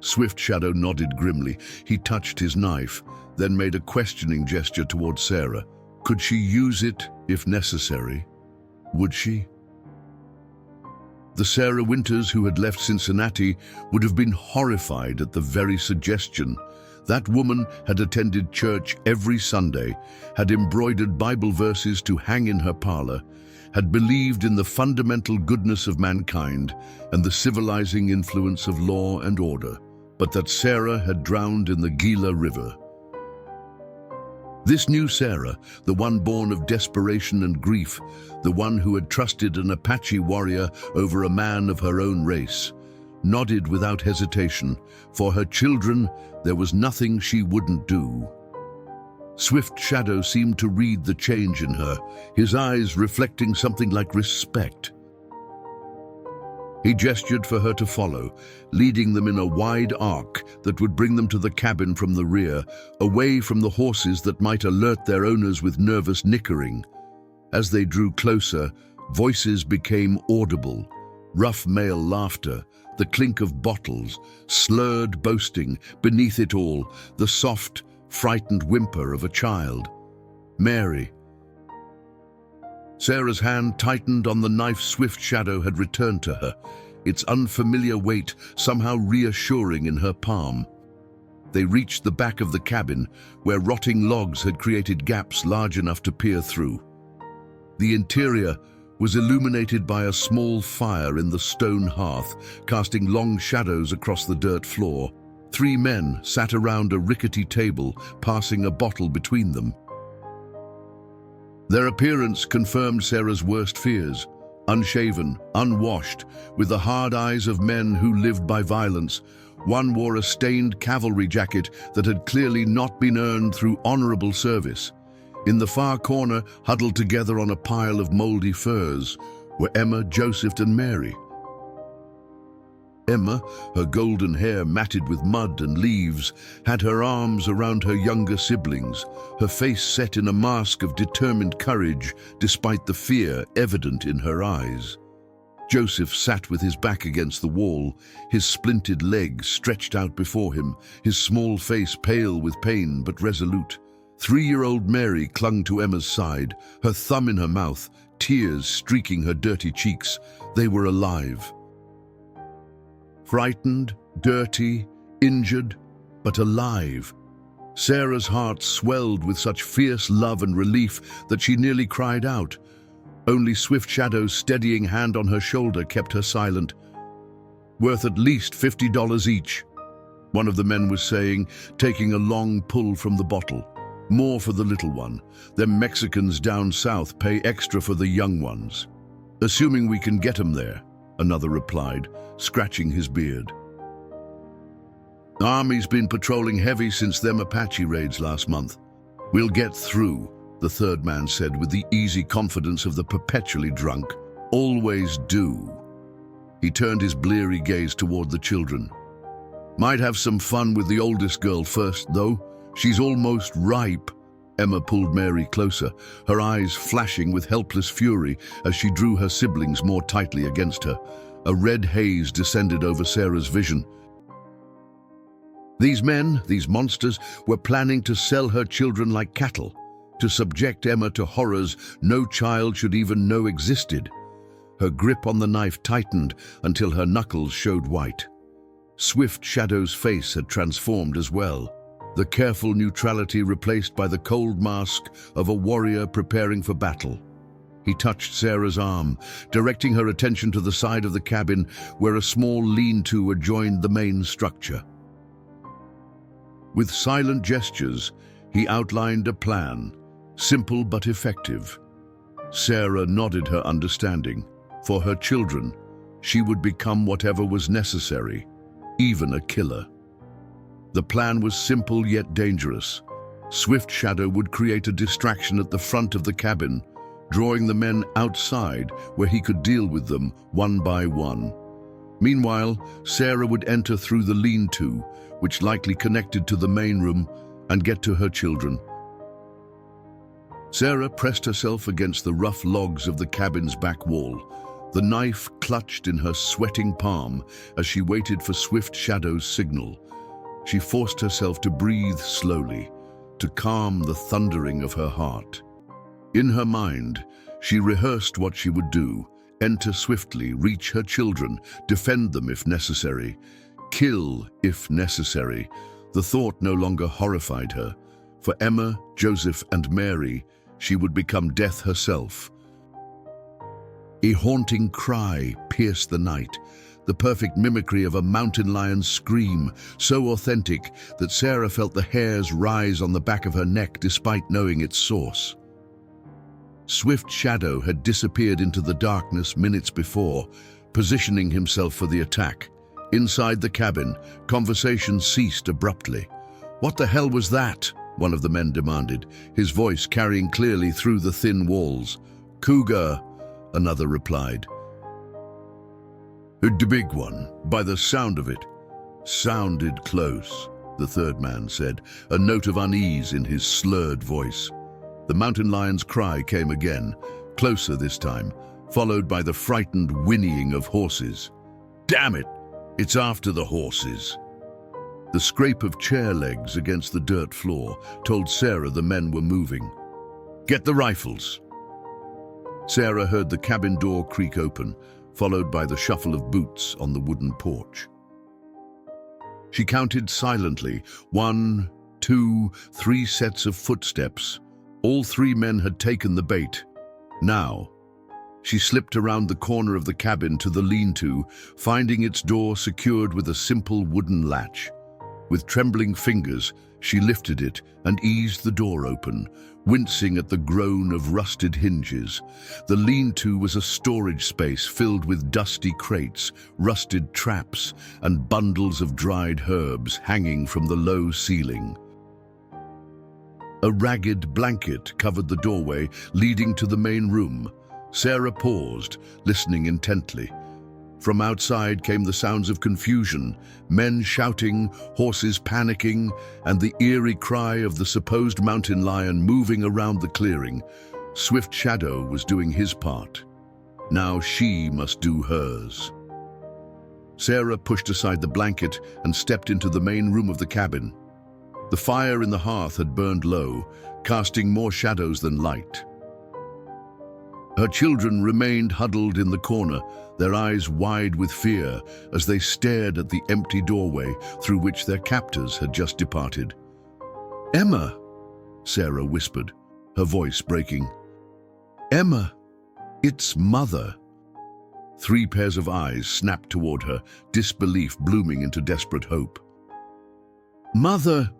Swift Shadow nodded grimly. He touched his knife, then made a questioning gesture toward Sarah. Could she use it if necessary? Would she? The Sarah Winters who had left Cincinnati would have been horrified at the very suggestion. That woman had attended church every Sunday, had embroidered Bible verses to hang in her parlor, had believed in the fundamental goodness of mankind and the civilizing influence of law and order, but that Sarah had drowned in the Gila River. This new Sarah, the one born of desperation and grief, the one who had trusted an Apache warrior over a man of her own race, nodded without hesitation. For her children, there was nothing she wouldn't do. Swift Shadow seemed to read the change in her, his eyes reflecting something like respect. He gestured for her to follow, leading them in a wide arc that would bring them to the cabin from the rear, away from the horses that might alert their owners with nervous nickering. As they drew closer, voices became audible, rough male laughter, the clink of bottles, slurred boasting, beneath it all, the soft, frightened whimper of a child. "Mary." Sarah's hand tightened on the knife Swift Shadow had returned to her. its unfamiliar weight somehow reassuring in her palm. They reached the back of the cabin, where rotting logs had created gaps large enough to peer through. The interior was illuminated by a small fire in the stone hearth, casting long shadows across the dirt floor. 3 men sat around a rickety table, passing a bottle between them. Their appearance confirmed Sarah's worst fears. Unshaven, unwashed, with the hard eyes of men who lived by violence, one wore a stained cavalry jacket that had clearly not been earned through honorable service. In the far corner, huddled together on a pile of moldy furs, were Emma, Joseph, and Mary. Emma, her golden hair matted with mud and leaves, had her arms around her younger siblings, her face set in a mask of determined courage despite the fear evident in her eyes. Joseph sat with his back against the wall, his splintered legs stretched out before him, his small face pale with pain but resolute. 3-year-old Mary clung to Emma's side, her thumb in her mouth, tears streaking her dirty cheeks. They were alive. Frightened, dirty, injured, but alive. Sarah's heart swelled with such fierce love and relief that she nearly cried out. Only Swift Shadow's steadying hand on her shoulder kept her silent. "Worth at least $50 each," one of the men was saying, taking a long pull from the bottle. "More for the little one. Them Mexicans down south pay extra for the young ones." "Assuming we can get 'em there," another replied, scratching his beard. "Army's been patrolling heavy since them Apache raids last month. We'll get through," the third man said with the easy confidence of the perpetually drunk. "Always do." He turned his bleary gaze toward the children. "Might have some fun with the oldest girl first, though. She's almost ripe." Emma pulled Mary closer, her eyes flashing with helpless fury as she drew her siblings more tightly against her. A red haze descended over Sarah's vision. These men, these monsters, were planning to sell her children like cattle, to subject Emma to horrors no child should even know existed. Her grip on the knife tightened until her knuckles showed white. Swift Shadow's face had transformed as well, the careful neutrality replaced by the cold mask of a warrior preparing for battle. He touched Sarah's arm, directing her attention to the side of the cabin where a small lean-to adjoined the main structure. With silent gestures, he outlined a plan, simple but effective. Sarah nodded her understanding. For her children, she would become whatever was necessary, even a killer. The plan was simple yet dangerous. Swift Shadow would create a distraction at the front of the cabin, drawing the men outside where he could deal with them one by one. Meanwhile, Sarah would enter through the lean-to, which likely connected to the main room, and get to her children. Sarah pressed herself against the rough logs of the cabin's back wall, the knife clutched in her sweating palm as she waited for Swift Shadow's signal. She forced herself to breathe slowly, to calm the thundering of her heart. In her mind, she rehearsed what she would do: enter swiftly, reach her children, defend them if necessary, kill if necessary. The thought no longer horrified her. For Emma, Joseph, and Mary, she would become death herself. A haunting cry pierced the night, the perfect mimicry of a mountain lion's scream, so authentic that Sarah felt the hairs rise on the back of her neck despite knowing its source. Swift Shadow had disappeared into the darkness minutes before, positioning himself for the attack. Inside the cabin, conversation ceased abruptly. "What the hell was that?" one of the men demanded, his voice carrying clearly through the thin walls. "Cougar," another replied. "The big one, by the sound of it." "Sounded close," the third man said, a note of unease in his slurred voice. The mountain lion's cry came again, closer this time, followed by the frightened whinnying of horses. "Damn it! It's after the horses." The scrape of chair legs against the dirt floor told Sarah the men were moving. "Get the rifles." Sarah heard the cabin door creak open, followed by the shuffle of boots on the wooden porch. She counted silently, 1, 2, 3 sets of footsteps. All 3 men had taken the bait. Now, she slipped around the corner of the cabin to the lean-to, finding its door secured with a simple wooden latch. With trembling fingers, she lifted it and eased the door open, wincing at the groan of rusted hinges. The lean-to was a storage space filled with dusty crates, rusted traps, and bundles of dried herbs hanging from the low ceiling. A ragged blanket covered the doorway leading to the main room. Sarah paused, listening intently. From outside came the sounds of confusion, men shouting, horses panicking, and the eerie cry of the supposed mountain lion moving around the clearing. Swift Shadow was doing his part. Now she must do hers. Sarah pushed aside the blanket and stepped into the main room of the cabin. The fire in the hearth had burned low, casting more shadows than light. Her children remained huddled in the corner, their eyes wide with fear as they stared at the empty doorway through which their captors had just departed. "Emma," Sarah whispered, her voice breaking. "Emma, it's Mother." 3 pairs of eyes snapped toward her, disbelief blooming into desperate hope. "Mother,"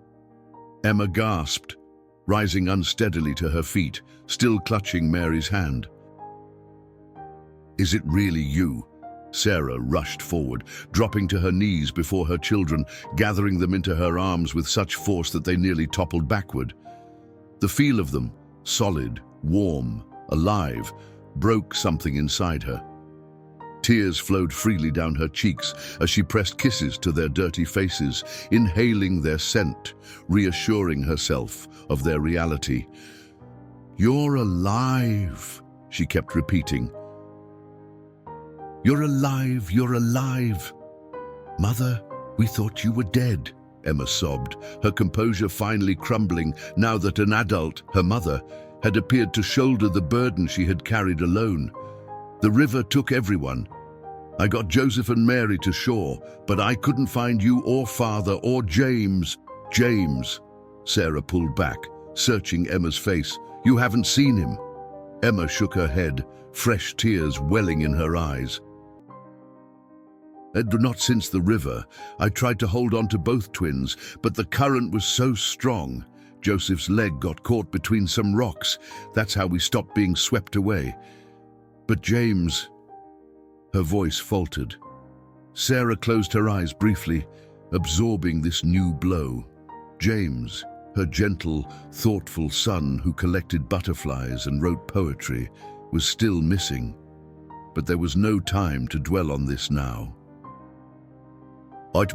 Emma gasped, rising unsteadily to her feet, still clutching Mary's hand. "Is it really you?" Sarah rushed forward, dropping to her knees before her children, gathering them into her arms with such force that they nearly toppled backward. The feel of them, solid, warm, alive, broke something inside her. Tears flowed freely down her cheeks as she pressed kisses to their dirty faces, inhaling their scent, reassuring herself of their reality. "You're alive," she kept repeating. "You're alive, you're alive." "Mother, we thought you were dead," Emma sobbed, her composure finally crumbling now that an adult, her mother, had appeared to shoulder the burden she had carried alone. "The river took everyone. I got Joseph and Mary to shore, but I couldn't find you or Father or James." "James," Sarah pulled back, searching Emma's face. "You haven't seen him?" Emma shook her head, fresh tears welling in her eyes. "Not since the river. I tried to hold on to both twins, but the current was so strong. Joseph's leg got caught between some rocks. That's how we stopped being swept away. But James..." Her voice faltered. Sarah closed her eyes briefly, absorbing this new blow. James, her gentle, thoughtful son who collected butterflies and wrote poetry, was still missing. But there was no time to dwell on this now.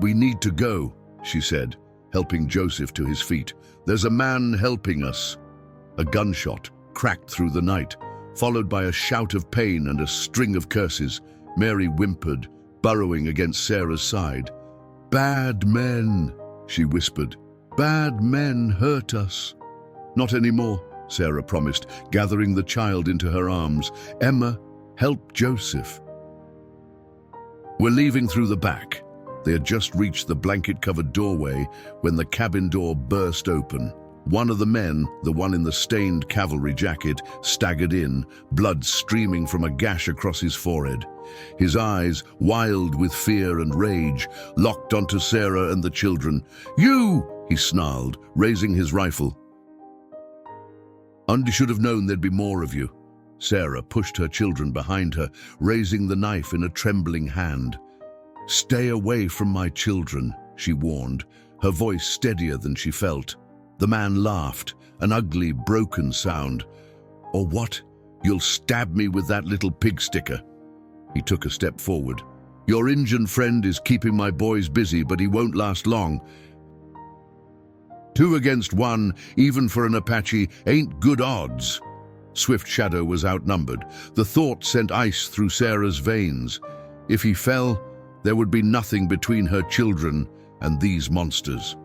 "We need to go," she said, helping Joseph to his feet. "There's a man helping us." A gunshot cracked through the night, followed by a shout of pain and a string of curses. Mary whimpered, burrowing against Sarah's side. "Bad men," she whispered. "Bad men hurt us." "Not anymore," Sarah promised, gathering the child into her arms. "Emma, help Joseph." "We're leaving through the back." They had just reached the blanket-covered doorway when the cabin door burst open. One of the men, the one in the stained cavalry jacket, staggered in, blood streaming from a gash across his forehead. His eyes, wild with fear and rage, locked onto Sarah and the children. "You!" he snarled, raising his rifle. "I should have known there'd be more of you." Sarah pushed her children behind her, raising the knife in a trembling hand. "Stay away from my children," she warned, her voice steadier than she felt. The man laughed, an ugly, broken sound. "Or what? You'll stab me with that little pig sticker." He took a step forward. "Your Injun friend is keeping my boys busy, but he won't last long. 2 against 1, even for an Apache, ain't good odds." Swift Shadow was outnumbered. The thought sent ice through Sarah's veins. If he fell, there would be nothing between her children and these monsters.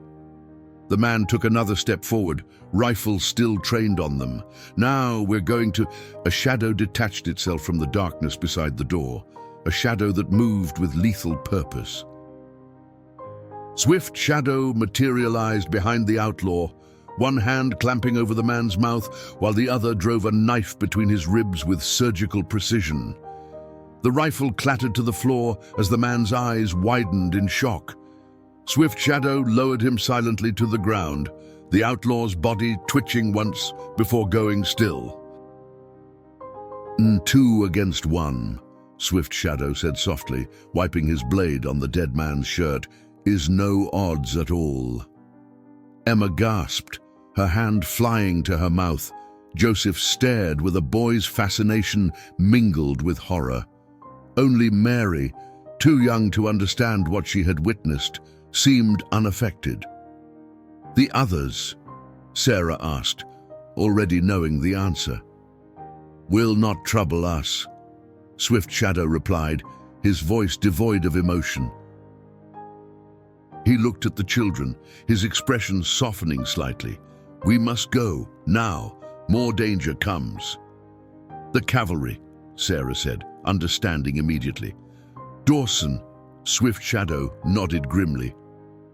The man took another step forward, rifle still trained on them. "Now we're going to..." A shadow detached itself from the darkness beside the door. a shadow that moved with lethal purpose. Swift shadow materialized behind the outlaw, one hand clamping over the man's mouth while the other drove a knife between his ribs with surgical precision. The rifle clattered to the floor as the man's eyes widened in shock. Swift shadow lowered him silently to the ground, the outlaw's body twitching once before going still. "2 against 1, Swift shadow said softly, wiping his blade on the dead man's shirt, "is no odds at all." Emma gasped, her hand flying to her mouth. Joseph stared with a boy's fascination mingled with horror. Only Mary, too young to understand what she had witnessed, seemed unaffected. "The others?" Sarah asked, already knowing the answer. "Will not trouble us," Swift shadow replied, his voice devoid of emotion. He looked at the children, his expression softening slightly. "We must go, now. More danger comes." "The cavalry," Sarah said, understanding immediately. "Dawson," Swift shadow nodded grimly.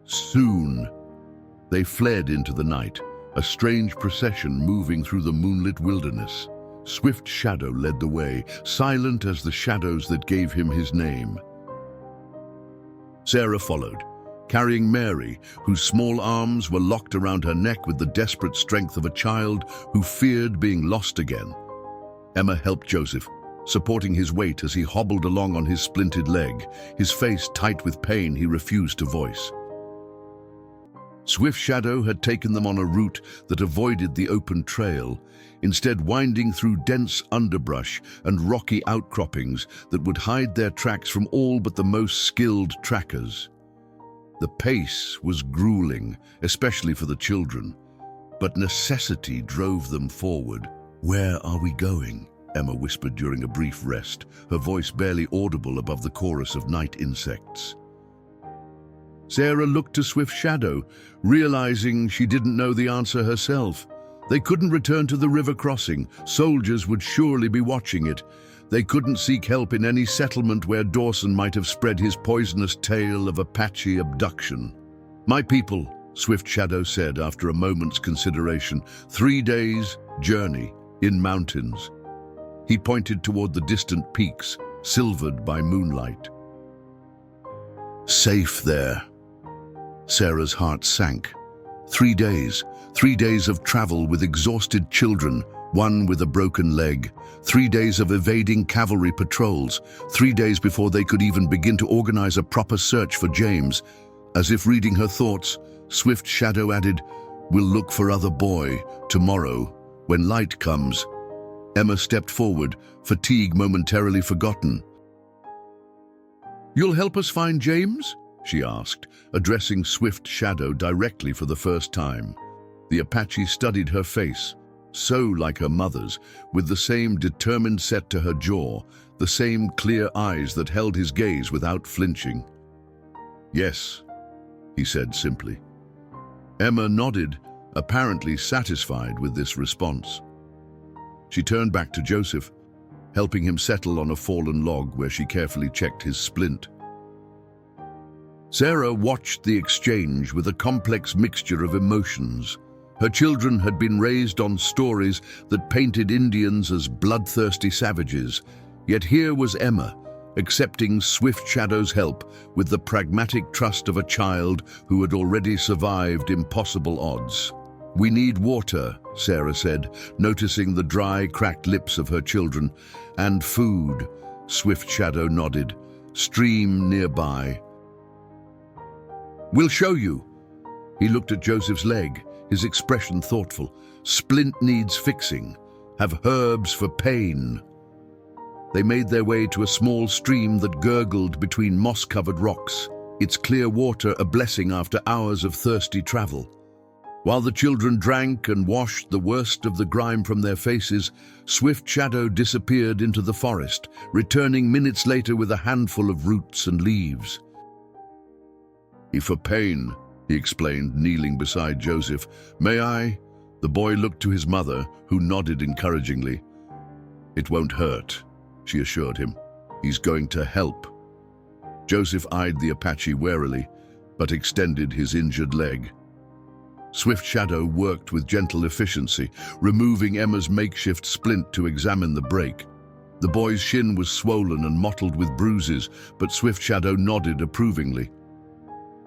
"Soon." They fled into the night, a strange procession moving through the moonlit wilderness. Swift shadow led the way, silent as the shadows that gave him his name. Sarah followed, carrying Mary, whose small arms were locked around her neck with the desperate strength of a child who feared being lost again. Emma helped Joseph, supporting his weight as he hobbled along on his splintered leg, his face tight with pain he refused to voice. Swift shadow had taken them on a route that avoided the open trail, instead winding through dense underbrush and rocky outcroppings that would hide their tracks from all but the most skilled trackers. The pace was grueling, especially for the children, but necessity drove them forward. "Where are we going?" Emma whispered during a brief rest, her voice barely audible above the chorus of night insects. Sarah looked to Swift shadow, realizing she didn't know the answer herself. They couldn't return to the river crossing. Soldiers would surely be watching it. They couldn't seek help in any settlement where Dawson might have spread his poisonous tale of Apache abduction. "My people," Swift shadow said after a moment's consideration, 3 days' journey in mountains. He pointed toward the distant peaks, silvered by moonlight. "Safe there." Sarah's heart sank. 3 days, 3 days of travel with exhausted children, one with a broken leg, 3 days of evading cavalry patrols, 3 days before they could even begin to organize a proper search for James. As if reading her thoughts, Swift shadow added, "We'll look for other boy tomorrow, when light comes." Emma stepped forward, fatigue momentarily forgotten. "You'll help us find James?" she asked, addressing Swift shadow directly for the first time. The Apache studied her face, so like her mother's, with the same determined set to her jaw, the same clear eyes that held his gaze without flinching. "Yes," he said simply. Emma nodded, apparently satisfied with this response. She turned back to Joseph, helping him settle on a fallen log where she carefully checked his splint. Sarah watched the exchange with a complex mixture of emotions. Her children had been raised on stories that painted Indians as bloodthirsty savages, yet here was Emma, accepting Swift Shadow's help with the pragmatic trust of a child who had already survived impossible odds. "We need water," Sarah said, noticing the dry, cracked lips of her children. "And food," Swift Shadow nodded. "Stream nearby." "We'll show you." He looked at Joseph's leg, his expression thoughtful. "Splint needs fixing. Have herbs for pain." They made their way to a small stream that gurgled between moss-covered rocks, its clear water a blessing after hours of thirsty travel. While the children drank and washed the worst of the grime from their faces, Swift Shadow disappeared into the forest, returning minutes later with a handful of roots and leaves. "For pain," he explained, kneeling beside Joseph. "May I?" The boy looked to his mother, who nodded encouragingly. "It won't hurt," she assured him. He's going to help. Joseph eyed the Apache warily, but extended his injured leg. Swift Shadow worked with gentle efficiency, removing Emma's makeshift splint to examine the break. The boy's shin was swollen and mottled with bruises, but Swift Shadow nodded approvingly.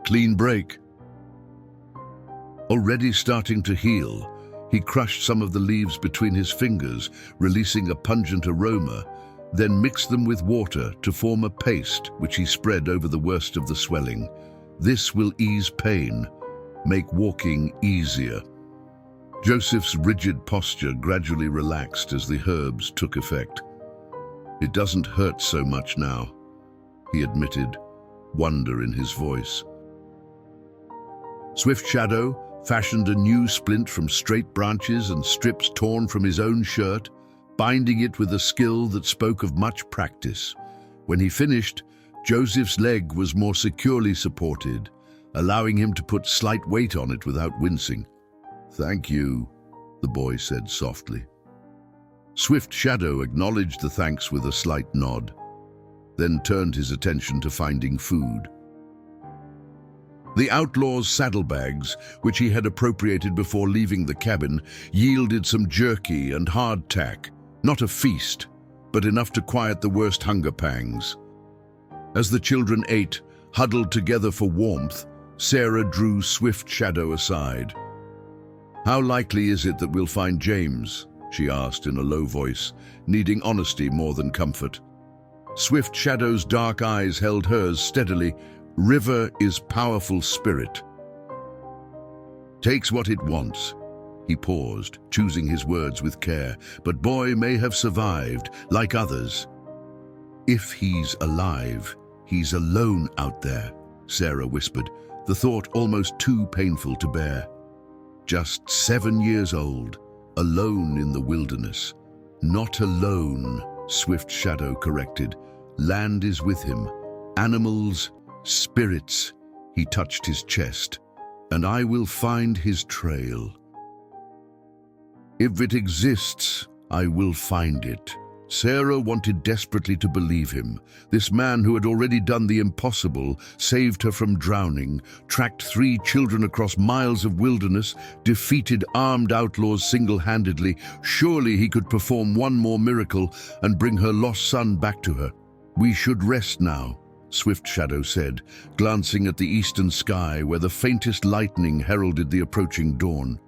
Clean break. Already starting to heal, he crushed some of the leaves between his fingers, releasing a pungent aroma, then mixed them with water to form a paste which he spread over the worst of the swelling. This will ease pain, make walking easier. Joseph's rigid posture gradually relaxed as the herbs took effect. It doesn't hurt so much now, he admitted, wonder in his voice. Swift Shadow fashioned a new splint from straight branches and strips torn from his own shirt, binding it with a skill that spoke of much practice. When he finished, Joseph's leg was more securely supported, allowing him to put slight weight on it without wincing. Thank you, the boy said softly. Swift Shadow acknowledged the thanks with a slight nod, then turned his attention to finding food. The outlaw's saddlebags, which he had appropriated before leaving the cabin, yielded some jerky and hardtack, not a feast, but enough to quiet the worst hunger pangs. As the children ate, huddled together for warmth, Sarah drew Swift Shadow aside. How likely is it that we'll find James? She asked in a low voice, needing honesty more than comfort. Swift Shadow's dark eyes held hers steadily. River is powerful spirit. Takes what it wants. He paused, choosing his words with care, but boy may have survived, like others. If he's alive, he's alone out there, Sarah whispered, the thought almost too painful to bear. Just 7 years old, alone in the wilderness. Not alone, Swift Shadow corrected. Land is with him. Animals, spirits. He touched his chest. And I will find his trail. If it exists, I will find it. Sarah wanted desperately to believe him. This man who had already done the impossible, saved her from drowning, tracked 3 children across miles of wilderness, defeated armed outlaws single-handedly. Surely he could perform one more miracle and bring her lost son back to her. We should rest now, Swift Shadow said, glancing at the eastern sky where the faintest lightning heralded the approaching dawn.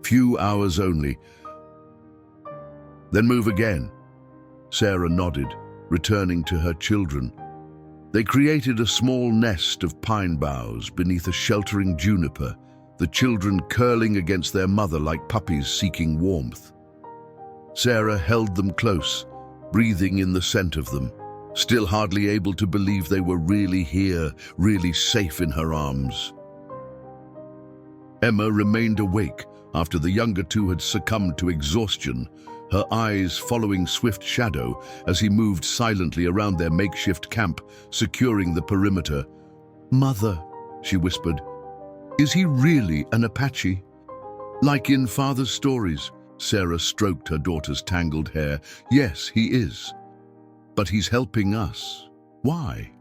Few hours only. Then move again. Sarah nodded, returning to her children. They created a small nest of pine boughs beneath a sheltering juniper, the children curling against their mother like puppies seeking warmth. Sarah held them close, breathing in the scent of them, still hardly able to believe they were really here, really safe in her arms. Emma remained awake after the younger two had succumbed to exhaustion, her eyes following Swift Shadow as he moved silently around their makeshift camp, securing the perimeter. Mother, she whispered, is he really an Apache? Like in father's stories, Sarah stroked her daughter's tangled hair. Yes, he is. But he's helping us. Why?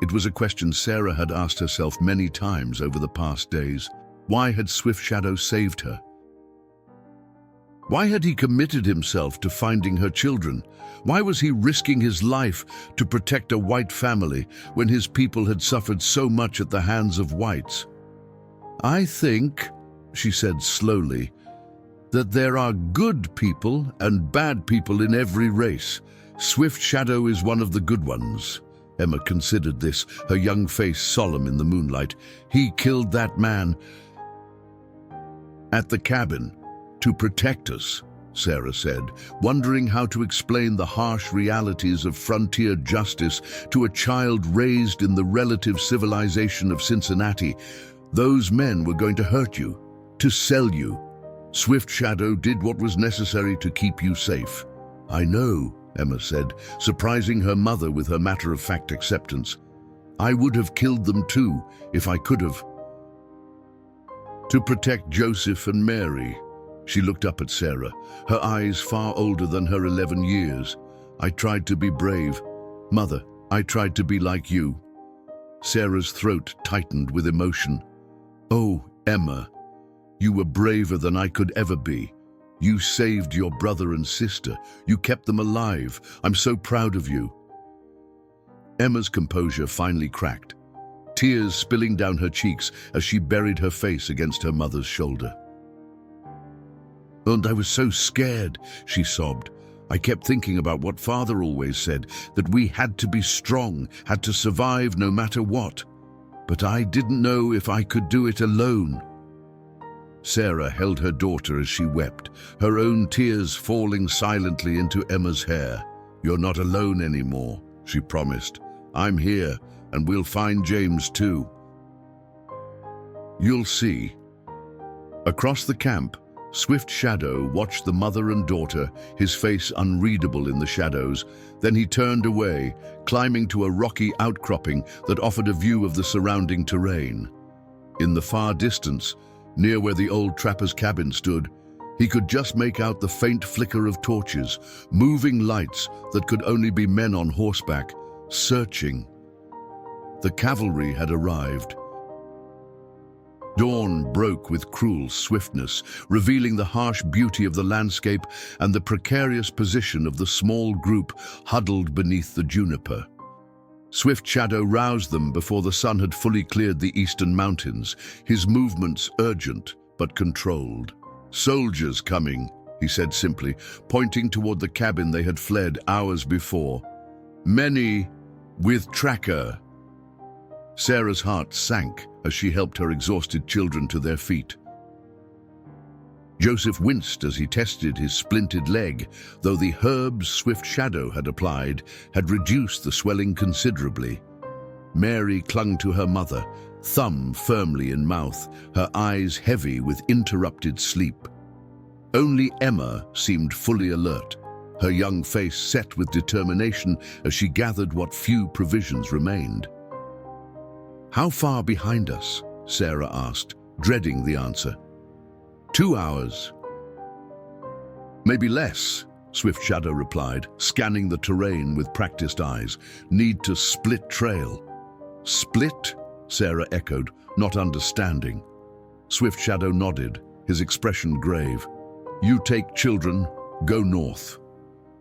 It was a question Sarah had asked herself many times over the past days. Why had Swift Shadow saved her? Why had he committed himself to finding her children? Why was he risking his life to protect a white family when his people had suffered so much at the hands of whites? I think, she said slowly, that there are good people and bad people in every race. Swift Shadow is one of the good ones. Emma considered this, her young face solemn in the moonlight. He killed that man at the cabin to protect us, Sarah said, wondering how to explain the harsh realities of frontier justice to a child raised in the relative civilization of Cincinnati. Those men were going to hurt you, to sell you. Swift Shadow did what was necessary to keep you safe. I know, Emma said, surprising her mother with her matter-of-fact acceptance. I would have killed them too, if I could have. To protect Joseph and Mary. She looked up at Sarah, her eyes far older than her 11 years. I tried to be brave. Mother, I tried to be like you. Sarah's throat tightened with emotion. Oh, Emma, you were braver than I could ever be. You saved your brother and sister. You kept them alive. I'm so proud of you. Emma's composure finally cracked, tears spilling down her cheeks as she buried her face against her mother's shoulder. And I was so scared, she sobbed. I kept thinking about what Father always said, that we had to be strong, had to survive no matter what. But I didn't know if I could do it alone. Sarah held her daughter as she wept, her own tears falling silently into Emma's hair. You're not alone anymore, she promised. I'm here, and we'll find James too. You'll see. Across the camp, Swift Shadow watched the mother and daughter, his face unreadable in the shadows. Then he turned away, climbing to a rocky outcropping that offered a view of the surrounding terrain. In the far distance, near where the old trapper's cabin stood, he could just make out the faint flicker of torches, moving lights that could only be men on horseback, searching. The cavalry had arrived. Dawn broke with cruel swiftness, revealing the harsh beauty of the landscape and the precarious position of the small group huddled beneath the juniper. Swift Shadow roused them before the sun had fully cleared the eastern mountains, his movements urgent but controlled. Soldiers coming, he said simply, pointing toward the cabin they had fled hours before. Many with tracker. Sarah's heart sank as she helped her exhausted children to their feet. Joseph winced as he tested his splintered leg, though the herbs Swift Shadow had applied had reduced the swelling considerably. Mary clung to her mother, thumb firmly in mouth, her eyes heavy with interrupted sleep. Only Emma seemed fully alert, her young face set with determination as she gathered what few provisions remained. How far behind us? Sarah asked, dreading the answer. 2 hours. Maybe less, Swift Shadow replied, scanning the terrain with practiced eyes. Need to split trail. Split? Sarah echoed, not understanding. Swift Shadow nodded, his expression grave. You take children, go north.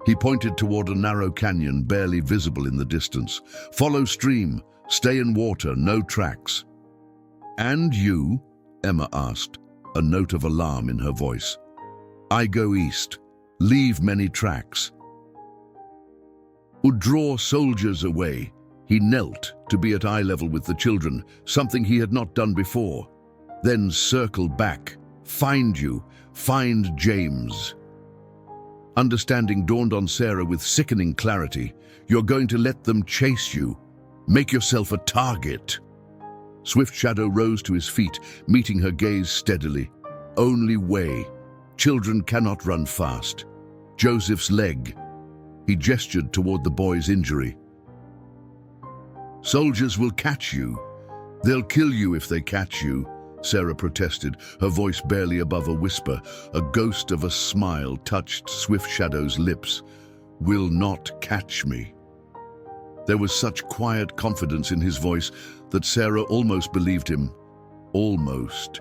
He pointed toward a narrow canyon barely visible in the distance. Follow stream, stay in water, no tracks. And you? Emma asked, a note of alarm in her voice. I go east, leave many tracks. Would draw soldiers away. He knelt to be at eye level with the children, something he had not done before. Then circle back, find you, find James. Understanding dawned on Sarah with sickening clarity. You're going to let them chase you. Make yourself a target. Swift Shadow rose to his feet, meeting her gaze steadily. Only way. Children cannot run fast. Joseph's leg. He gestured toward the boy's injury. Soldiers will catch you. They'll kill you if they catch you, Sarah protested, her voice barely above a whisper. A ghost of a smile touched Swift Shadow's lips. Will not catch me. There was such quiet confidence in his voice that Sarah almost believed him. Almost.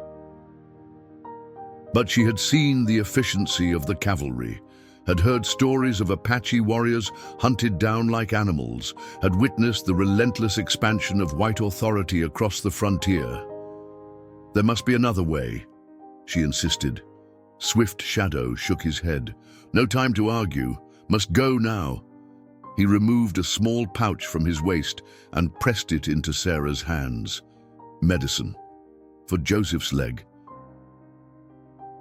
But she had seen the efficiency of the cavalry, had heard stories of Apache warriors hunted down like animals, had witnessed the relentless expansion of white authority across the frontier. There must be another way, she insisted. Swift Shadow shook his head. No time to argue. Must go now. He removed a small pouch from his waist and pressed it into Sarah's hands. Medicine. For Joseph's leg.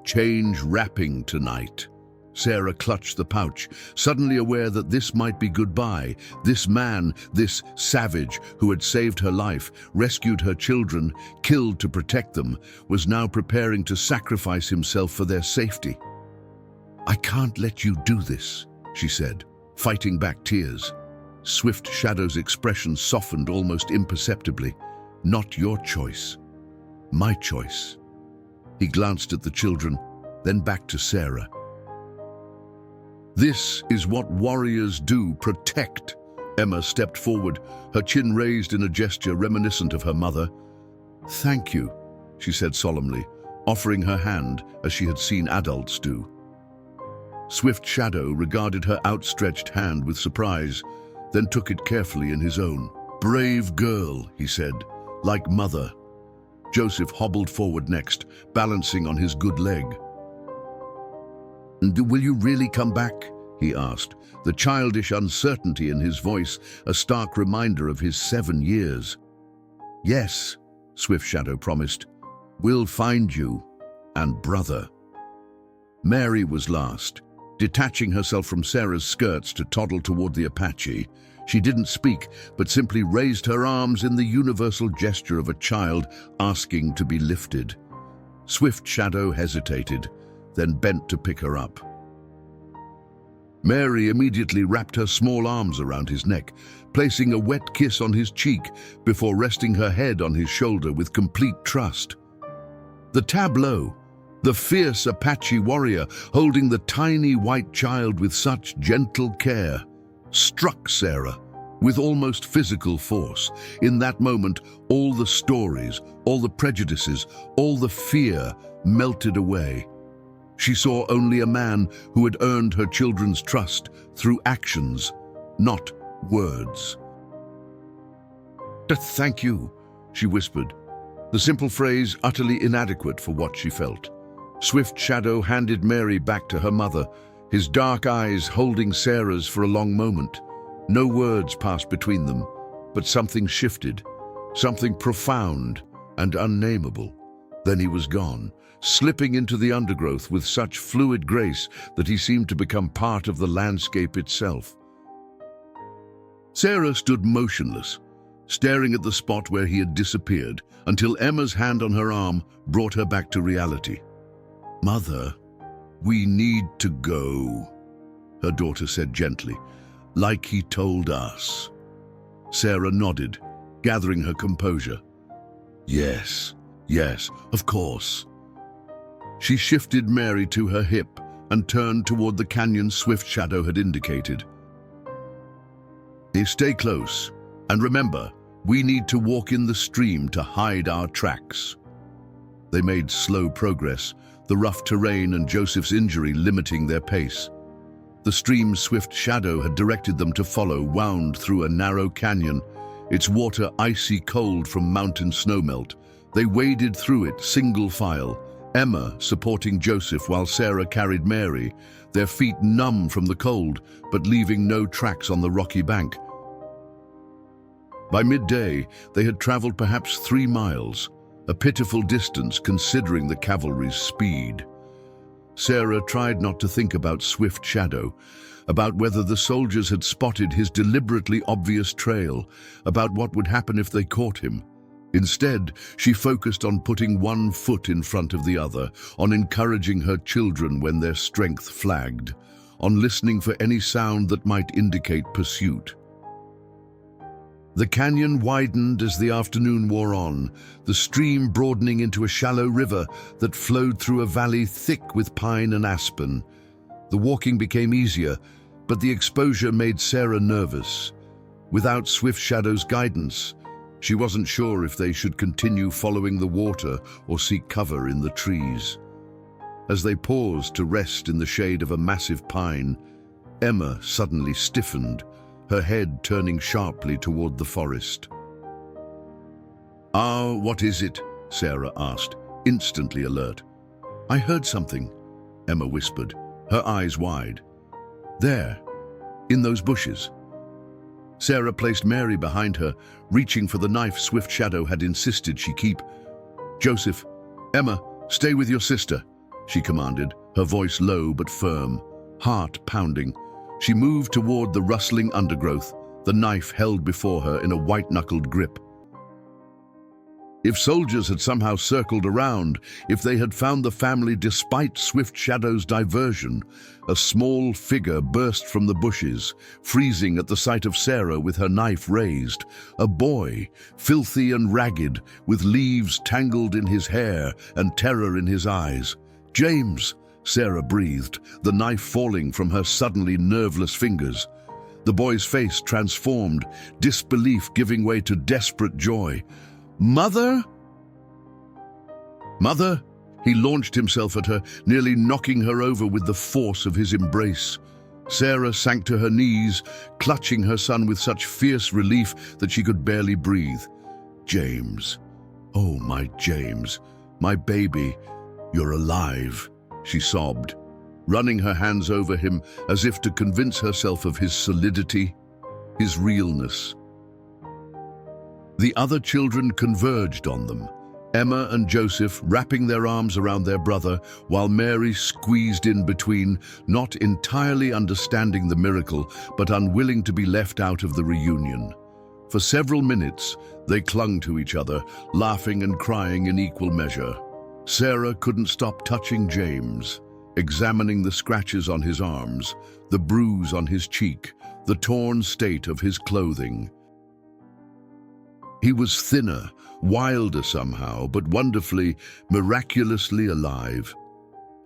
Change wrapping tonight. Sarah clutched the pouch, suddenly aware that this might be goodbye. This man, this savage who had saved her life, rescued her children, killed to protect them, was now preparing to sacrifice himself for their safety. I can't let you do this, she said, fighting back tears. Swift Shadow's expression softened almost imperceptibly. Not your choice. My choice. He glanced at the children, then back to Sarah. This is what warriors do, protect. Emma stepped forward, her chin raised in a gesture reminiscent of her mother. "Thank you," she said solemnly, offering her hand as she had seen adults do. Swift Shadow regarded her outstretched hand with surprise, then took it carefully in his own. "Brave girl," he said, "like mother." Joseph hobbled forward next, balancing on his good leg. "Will you really come back?" he asked, the childish uncertainty in his voice a stark reminder of his 7 years. "Yes," Swift Shadow promised. "We'll find you, and brother." Mary was last. Detaching herself from Sarah's skirts to toddle toward the Apache, she didn't speak, but simply raised her arms in the universal gesture of a child asking to be lifted. Swift Shadow hesitated, then bent to pick her up. Mary immediately wrapped her small arms around his neck, placing a wet kiss on his cheek before resting her head on his shoulder with complete trust. The tableau, the fierce Apache warrior holding the tiny white child with such gentle care, struck Sarah with almost physical force. In that moment, all the stories, all the prejudices, all the fear melted away. She saw only a man who had earned her children's trust through actions, not words. "Thank you," she whispered, the simple phrase utterly inadequate for what she felt. Swift Shadow handed Mary back to her mother, his dark eyes holding Sarah's for a long moment. No words passed between them, but something shifted, something profound and unnameable. Then he was gone, slipping into the undergrowth with such fluid grace that he seemed to become part of the landscape itself. Sarah stood motionless, staring at the spot where he had disappeared, until Emma's hand on her arm brought her back to reality. "Mother, we need to go," her daughter said gently, "like he told us." Sarah nodded, gathering her composure. Yes, of course." She shifted Mary to her hip and turned toward the canyon Swift Shadow had indicated. "Stay close, and remember, we need to walk in the stream to hide our tracks." They made slow progress, the rough terrain and Joseph's injury limiting their pace. The stream Swift Shadow had directed them to follow wound through a narrow canyon, its water icy cold from mountain snowmelt. They waded through it single file, Emma supporting Joseph while Sarah carried Mary, their feet numb from the cold, but leaving no tracks on the rocky bank. By midday, they had traveled perhaps 3 miles, a pitiful distance considering the cavalry's speed. Sarah tried not to think about Swift Shadow, about whether the soldiers had spotted his deliberately obvious trail, about what would happen if they caught him. Instead, she focused on putting one foot in front of the other, on encouraging her children when their strength flagged, on listening for any sound that might indicate pursuit. The canyon widened as the afternoon wore on, the stream broadening into a shallow river that flowed through a valley thick with pine and aspen. The walking became easier, but the exposure made Sarah nervous. Without Swift Shadow's guidance, she wasn't sure if they should continue following the water or seek cover in the trees. As they paused to rest in the shade of a massive pine, Emma suddenly stiffened, her head turning sharply toward the forest. What is it?" Sarah asked, instantly alert. "I heard something," Emma whispered, her eyes wide. "There, in those bushes." Sarah placed Mary behind her, reaching for the knife Swift Shadow had insisted she keep. "Joseph, Emma, stay with your sister," she commanded, her voice low but firm, heart pounding. She moved toward the rustling undergrowth, the knife held before her in a white-knuckled grip. If soldiers had somehow circled around, if they had found the family despite Swift Shadow's diversion, a small figure burst from the bushes, freezing at the sight of Sarah with her knife raised. A boy, filthy and ragged, with leaves tangled in his hair and terror in his eyes. "James," Sarah breathed, the knife falling from her suddenly nerveless fingers. The boy's face transformed, disbelief giving way to desperate joy. "Mother? Mother?" He launched himself at her, nearly knocking her over with the force of his embrace. Sarah sank to her knees, clutching her son with such fierce relief that she could barely breathe. "James, oh my James, my baby, you're alive," she sobbed, running her hands over him as if to convince herself of his solidity, his realness. The other children converged on them, Emma and Joseph wrapping their arms around their brother, while Mary squeezed in between, not entirely understanding the miracle, but unwilling to be left out of the reunion. For several minutes, they clung to each other, laughing and crying in equal measure. Sarah couldn't stop touching James, examining the scratches on his arms, the bruise on his cheek, the torn state of his clothing. He was thinner, wilder somehow, but wonderfully, miraculously alive.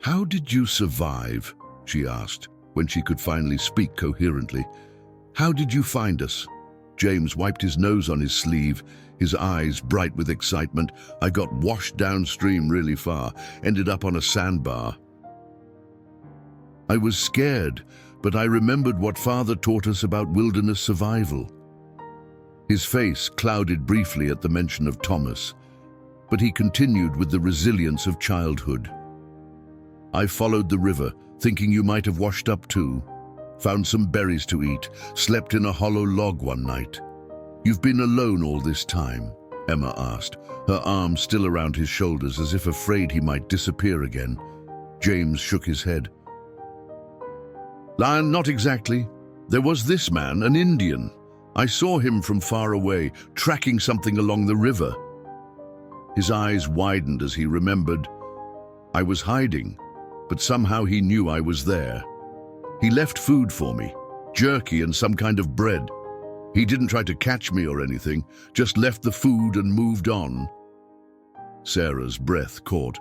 "How did you survive?" she asked, when she could finally speak coherently. "How did you find us?" James wiped his nose on his sleeve, his eyes bright with excitement. "I got washed downstream really far, ended up on a sandbar. I was scared, but I remembered what Father taught us about wilderness survival." His face clouded briefly at the mention of Thomas, but he continued with the resilience of childhood. "I followed the river, thinking you might have washed up too. Found some berries to eat, slept in a hollow log one night." "You've been alone all this time?" Emma asked, her arm still around his shoulders as if afraid he might disappear again. James shook his head. "Not exactly. There was this man, an Indian. I saw him from far away, tracking something along the river." His eyes widened as he remembered. "I was hiding, but somehow he knew I was there. He left food for me, jerky and some kind of bread. He didn't try to catch me or anything, just left the food and moved on." Sarah's breath caught.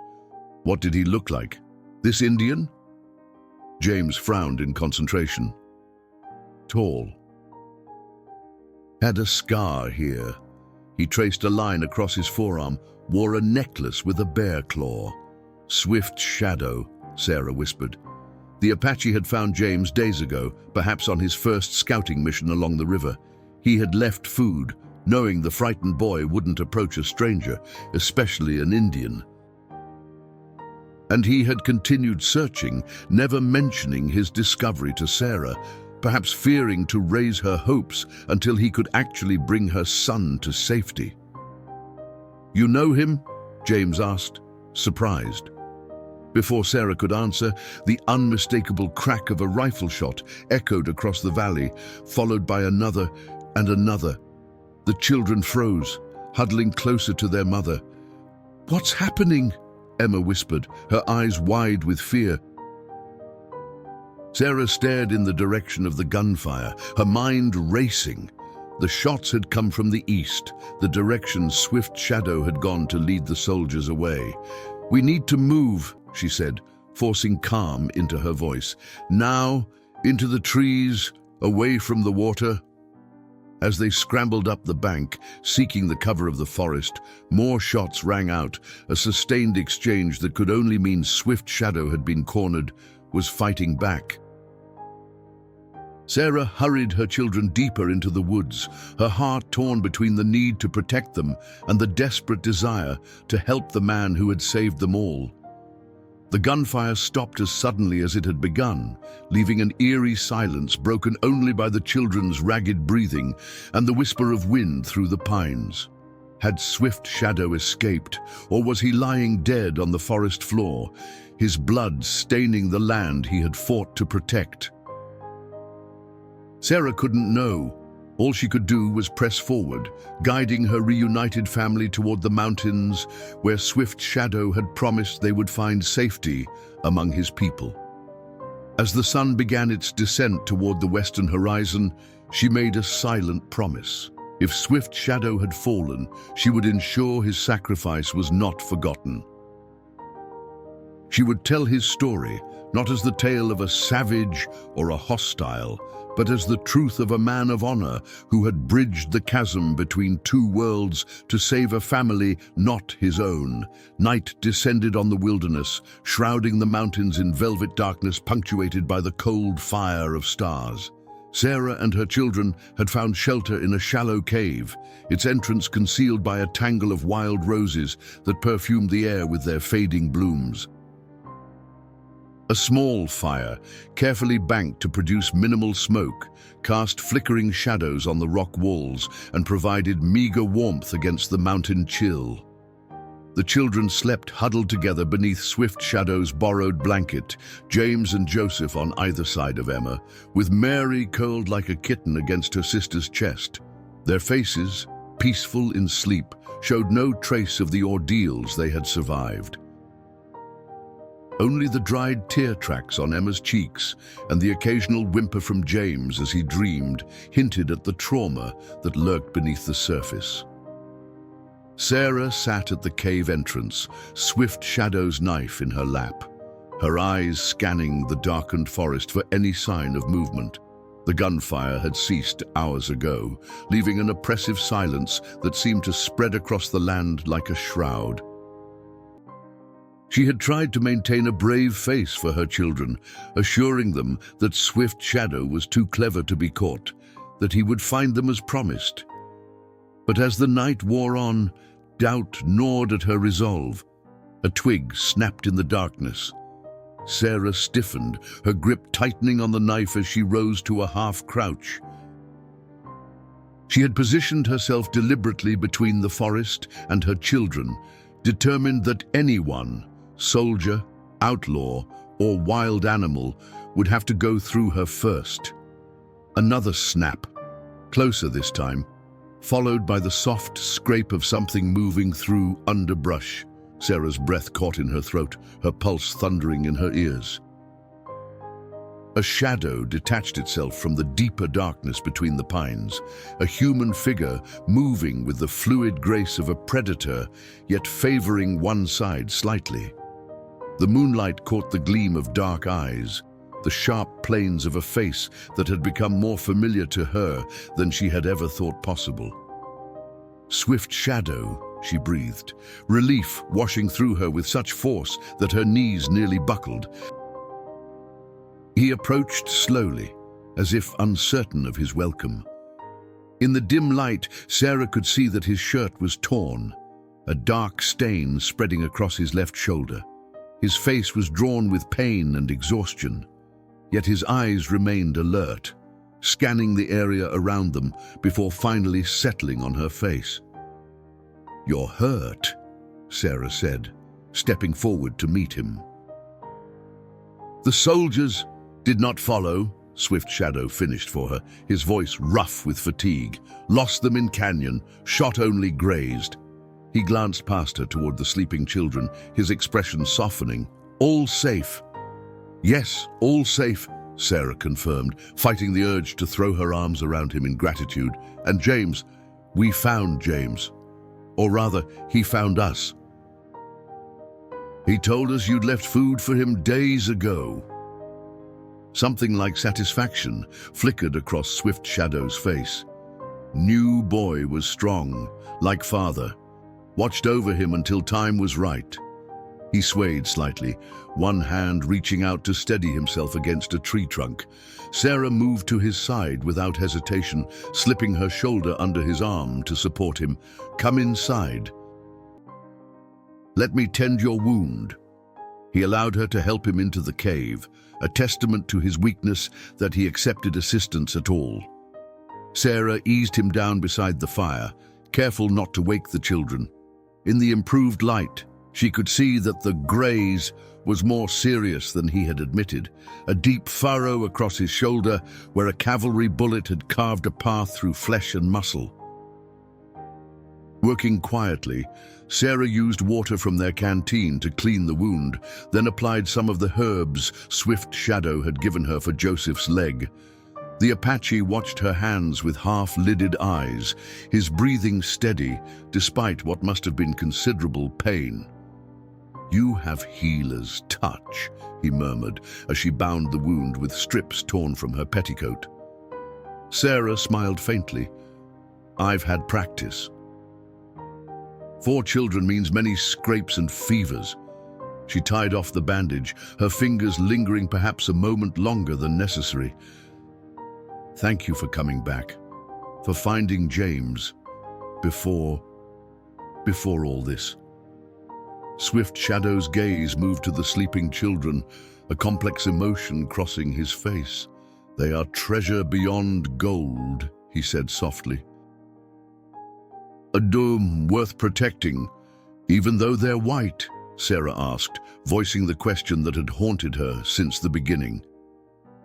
"What did he look like? This Indian?" James frowned in concentration. "Tall. Had a scar here." He traced a line across his forearm, wore a necklace with a bear claw. "Swift Shadow," Sarah whispered. The Apache had found James days ago, perhaps on his first scouting mission along the river. He had left food, knowing the frightened boy wouldn't approach a stranger, especially an Indian. And he had continued searching, never mentioning his discovery to Sarah, perhaps fearing to raise her hopes until he could actually bring her son to safety. "You know him?" James asked, surprised. Before Sarah could answer, the unmistakable crack of a rifle shot echoed across the valley, followed by another and another. The children froze, huddling closer to their mother. "What's happening?" Emma whispered, her eyes wide with fear. Sarah stared in the direction of the gunfire, her mind racing. The shots had come from the east, the direction Swift Shadow had gone to lead the soldiers away. "We need to move," she said, forcing calm into her voice. "Now, into the trees, away from the water." As they scrambled up the bank, seeking the cover of the forest, more shots rang out, a sustained exchange that could only mean Swift Shadow had been cornered, was fighting back. Sarah hurried her children deeper into the woods, her heart torn between the need to protect them and the desperate desire to help the man who had saved them all. The gunfire stopped as suddenly as it had begun, leaving an eerie silence broken only by the children's ragged breathing and the whisper of wind through the pines. Had Swift Shadow escaped, or was he lying dead on the forest floor, his blood staining the land he had fought to protect? Sarah couldn't know. All she could do was press forward, guiding her reunited family toward the mountains where Swift Shadow had promised they would find safety among his people. As the sun began its descent toward the western horizon, she made a silent promise. If Swift Shadow had fallen, she would ensure his sacrifice was not forgotten. She would tell his story, not as the tale of a savage or a hostile, but as the truth of a man of honor who had bridged the chasm between two worlds to save a family not his own. Night descended on the wilderness, shrouding the mountains in velvet darkness punctuated by the cold fire of stars. Sarah and her children had found shelter in a shallow cave, its entrance concealed by a tangle of wild roses that perfumed the air with their fading blooms. A small fire, carefully banked to produce minimal smoke, cast flickering shadows on the rock walls and provided meager warmth against the mountain chill. The children slept huddled together beneath Swift Shadow's borrowed blanket, James and Joseph on either side of Emma, with Mary curled like a kitten against her sister's chest. Their faces, peaceful in sleep, showed no trace of the ordeals they had survived. Only the dried tear tracks on Emma's cheeks and the occasional whimper from James as he dreamed hinted at the trauma that lurked beneath the surface. Sarah sat at the cave entrance, Swift Shadow's knife in her lap, her eyes scanning the darkened forest for any sign of movement. The gunfire had ceased hours ago, leaving an oppressive silence that seemed to spread across the land like a shroud. She had tried to maintain a brave face for her children, assuring them that Swift Shadow was too clever to be caught, that he would find them as promised. But as the night wore on, doubt gnawed at her resolve. A twig snapped in the darkness. Sarah stiffened, her grip tightening on the knife as she rose to a half-crouch. She had positioned herself deliberately between the forest and her children, determined that anyone, soldier, outlaw, or wild animal, would have to go through her first. Another snap, closer this time, followed by the soft scrape of something moving through underbrush. Sarah's breath caught in her throat, her pulse thundering in her ears. A shadow detached itself from the deeper darkness between the pines, a human figure moving with the fluid grace of a predator, yet favoring one side slightly. The moonlight caught the gleam of dark eyes, the sharp planes of a face that had become more familiar to her than she had ever thought possible. Swift Shadow, she breathed, relief washing through her with such force that her knees nearly buckled. He approached slowly, as if uncertain of his welcome. In the dim light, Sarah could see that his shirt was torn, a dark stain spreading across his left shoulder. His face was drawn with pain and exhaustion, yet his eyes remained alert, scanning the area around them before finally settling on her face. "You're hurt," Sarah said, stepping forward to meet him. "The soldiers did not follow," Swift Shadow finished for her, his voice rough with fatigue. "Lost them in canyon, shot only grazed." He glanced past her toward the sleeping children, his expression softening. "All safe." "Yes, all safe," Sarah confirmed, fighting the urge to throw her arms around him in gratitude. "And James, we found James. Or rather, he found us. He told us you'd left food for him days ago." Something like satisfaction flickered across Swift Shadow's face. New boy was strong, like father, watched over him until time was right. He swayed slightly, one hand reaching out to steady himself against a tree trunk. Sarah moved to his side without hesitation, slipping her shoulder under his arm to support him. "Come inside. Let me tend your wound." He allowed her to help him into the cave, a testament to his weakness that he accepted assistance at all. Sarah eased him down beside the fire, careful not to wake the children. In the improved light, she could see that the graze was more serious than he had admitted, a deep furrow across his shoulder where a cavalry bullet had carved a path through flesh and muscle. Working quietly, Sarah used water from their canteen to clean the wound, then applied some of the herbs Swift Shadow had given her for Joseph's leg. The Apache watched her hands with half-lidded eyes, his breathing steady despite what must have been considerable pain. "You have healer's touch," he murmured as she bound the wound with strips torn from her petticoat. Sarah smiled faintly. "I've had practice." 4 children means many scrapes and fevers. She tied off the bandage, her fingers lingering perhaps a moment longer than necessary. "Thank you for coming back, for finding James before all this." Swift Shadow's gaze moved to the sleeping children, a complex emotion crossing his face. "They are treasure beyond gold," he said softly. "A dome worth protecting, even though they're white?" Sarah asked, voicing the question that had haunted her since the beginning.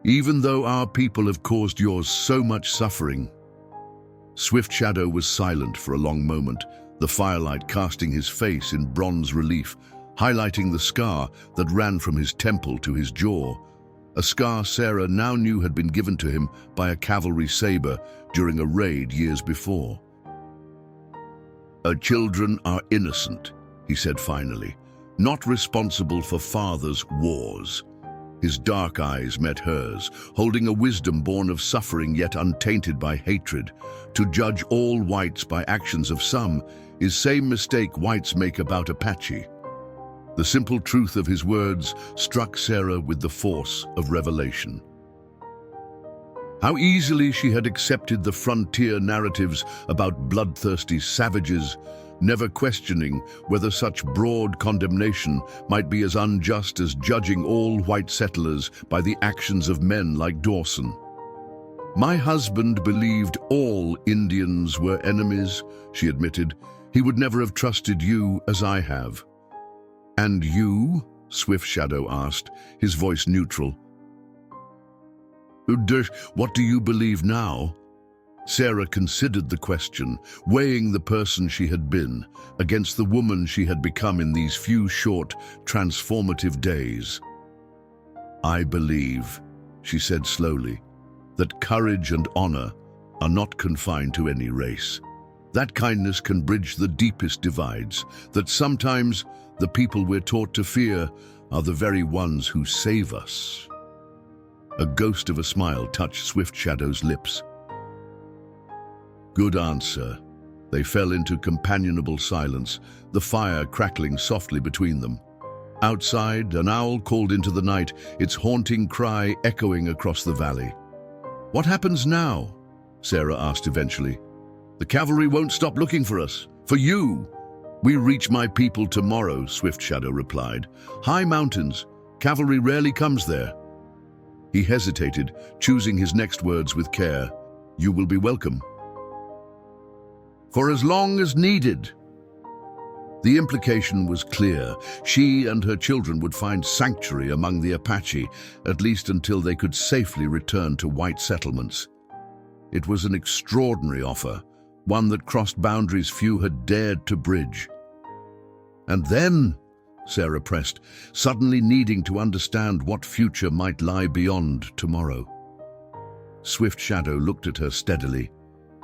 "Even though our people have caused yours so much suffering?" Swift Shadow was silent for a long moment, the firelight casting his face in bronze relief, highlighting the scar that ran from his temple to his jaw, a scar Sarah now knew had been given to him by a cavalry saber during a raid years before. "Our children are innocent," he said finally, "not responsible for father's wars." His dark eyes met hers, holding a wisdom born of suffering yet untainted by hatred. To judge all whites by actions of some is same mistake whites make about Apache. The simple truth of his words struck Sarah with the force of revelation. How easily she had accepted the frontier narratives about bloodthirsty savages, never questioning whether such broad condemnation might be as unjust as judging all white settlers by the actions of men like Dawson. "My husband believed all Indians were enemies," she admitted. "He would never have trusted you as I have." "And you?" Swift Shadow asked, his voice neutral. "What do you believe now?" Sarah considered the question, weighing the person she had been against the woman she had become in these few short, transformative days. "I believe," she said slowly, "that courage and honor are not confined to any race. That kindness can bridge the deepest divides, that sometimes the people we're taught to fear are the very ones who save us." A ghost of a smile touched Swift Shadow's lips. "Good answer." They fell into companionable silence, the fire crackling softly between them. Outside, an owl called into the night, its haunting cry echoing across the valley. "What happens now?" Sarah asked eventually. "The cavalry won't stop looking for us. For you." "We reach my people tomorrow," Swift Shadow replied. "High mountains. Cavalry rarely comes there." He hesitated, choosing his next words with care. "You will be welcome." "For as long as needed." The implication was clear. She and her children would find sanctuary among the Apache, at least until they could safely return to white settlements. It was an extraordinary offer, one that crossed boundaries few had dared to bridge. "And then," Sarah pressed, suddenly needing to understand what future might lie beyond tomorrow. Swift Shadow looked at her steadily,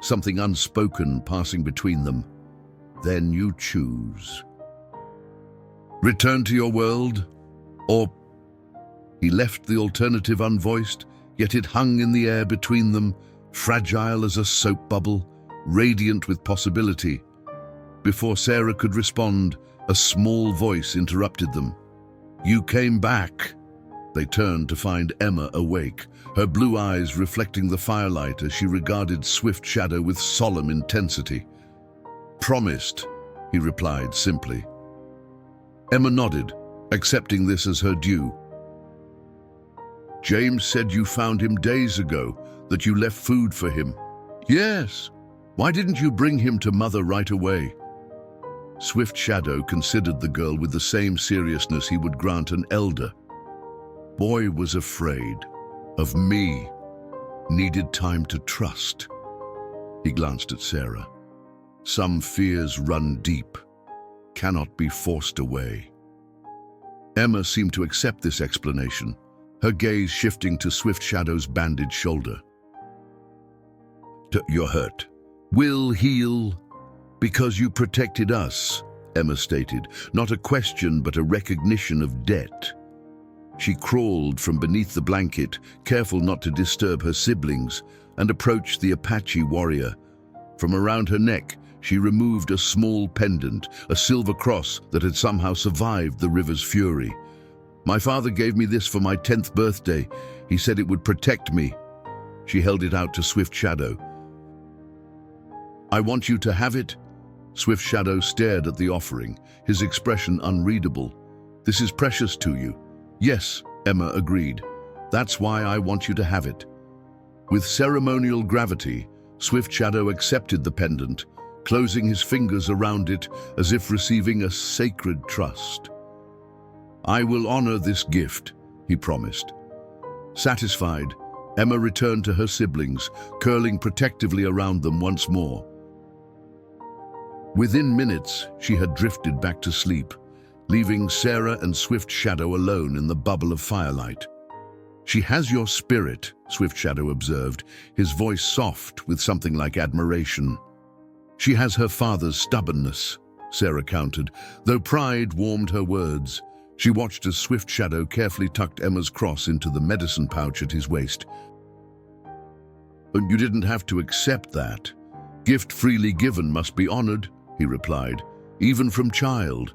something unspoken passing between them. "Then you choose. Return to your world, or—" He left the alternative unvoiced, yet it hung in the air between them, fragile as a soap bubble, radiant with possibility. Before Sarah could respond, a small voice interrupted them. "You came back." They turned to find Emma awake, her blue eyes reflecting the firelight as she regarded Swift Shadow with solemn intensity. "Promised," he replied simply. Emma nodded, accepting this as her due. "James said you found him days ago, that you left food for him." "Yes. Why didn't you bring him to Mother right away?" Swift Shadow considered the girl with the same seriousness he would grant an elder. "Boy was afraid of me, needed time to trust." He glanced at Sarah. "Some fears run deep, cannot be forced away." Emma seemed to accept this explanation, her gaze shifting to Swift Shadow's bandaged shoulder. "You're hurt. We'll heal because you protected us," Emma stated, not a question but a recognition of debt. She crawled from beneath the blanket, careful not to disturb her siblings, and approached the Apache warrior. From around her neck, she removed a small pendant, a silver cross that had somehow survived the river's fury. "My father gave me this for my 10th birthday. He said it would protect me." She held it out to Swift Shadow. "I want you to have it." Swift Shadow stared at the offering, his expression unreadable. "This is precious to you." "Yes," Emma agreed. "That's why I want you to have it." With ceremonial gravity, Swift Shadow accepted the pendant, closing his fingers around it as if receiving a sacred trust. "I will honor this gift," he promised. Satisfied, Emma returned to her siblings, curling protectively around them once more. Within minutes, she had drifted back to sleep, leaving Sarah and Swift Shadow alone in the bubble of firelight. "She has your spirit," Swift Shadow observed, his voice soft with something like admiration. "She has her father's stubbornness," Sarah countered, though pride warmed her words. She watched as Swift Shadow carefully tucked Emma's cross into the medicine pouch at his waist. "You didn't have to accept that. Gift freely given must be honored," he replied, "even from child."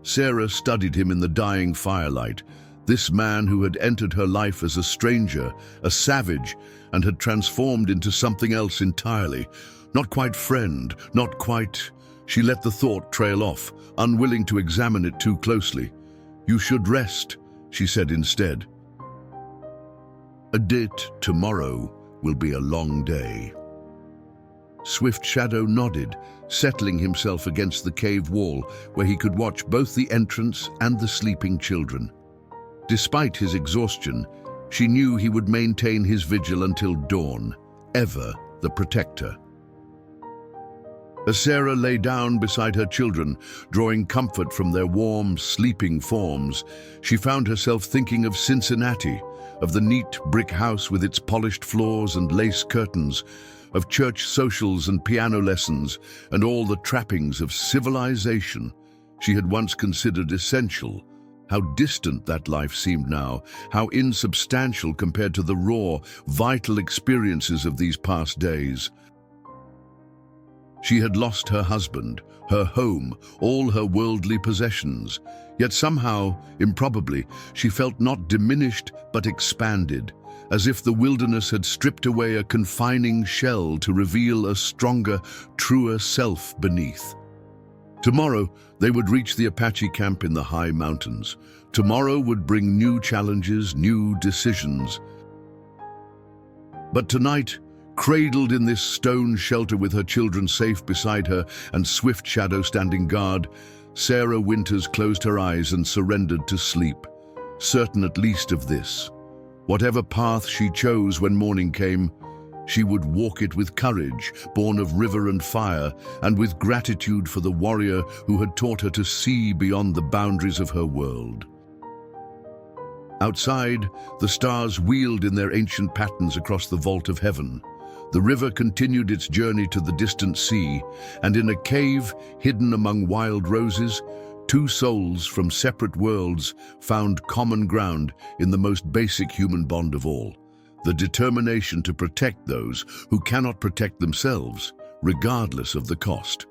Sarah studied him in the dying firelight, this man who had entered her life as a stranger, a savage, and had transformed into something else entirely. Not quite friend, not quite... She let the thought trail off, unwilling to examine it too closely. "You should rest," she said instead. "A date tomorrow will be a long day." Swift Shadow nodded, settling himself against the cave wall where he could watch both the entrance and the sleeping children. Despite his exhaustion, she knew he would maintain his vigil until dawn, ever the protector. As Sarah lay down beside her children, drawing comfort from their warm, sleeping forms, she found herself thinking of Cincinnati, of the neat brick house with its polished floors and lace curtains, of church socials and piano lessons, and all the trappings of civilization she had once considered essential. How distant that life seemed now, how insubstantial compared to the raw, vital experiences of these past days. She had lost her husband, her home, all her worldly possessions, yet somehow, improbably, she felt not diminished but expanded, as if the wilderness had stripped away a confining shell to reveal a stronger, truer self beneath. Tomorrow, they would reach the Apache camp in the high mountains. Tomorrow would bring new challenges, new decisions. But tonight, cradled in this stone shelter with her children safe beside her and Swift Shadow standing guard, Sarah Winters closed her eyes and surrendered to sleep, certain at least of this. Whatever path she chose when morning came, she would walk it with courage, born of river and fire, and with gratitude for the warrior who had taught her to see beyond the boundaries of her world. Outside, the stars wheeled in their ancient patterns across the vault of heaven. The river continued its journey to the distant sea, and in a cave hidden among wild roses, two souls from separate worlds found common ground in the most basic human bond of all, the determination to protect those who cannot protect themselves, regardless of the cost.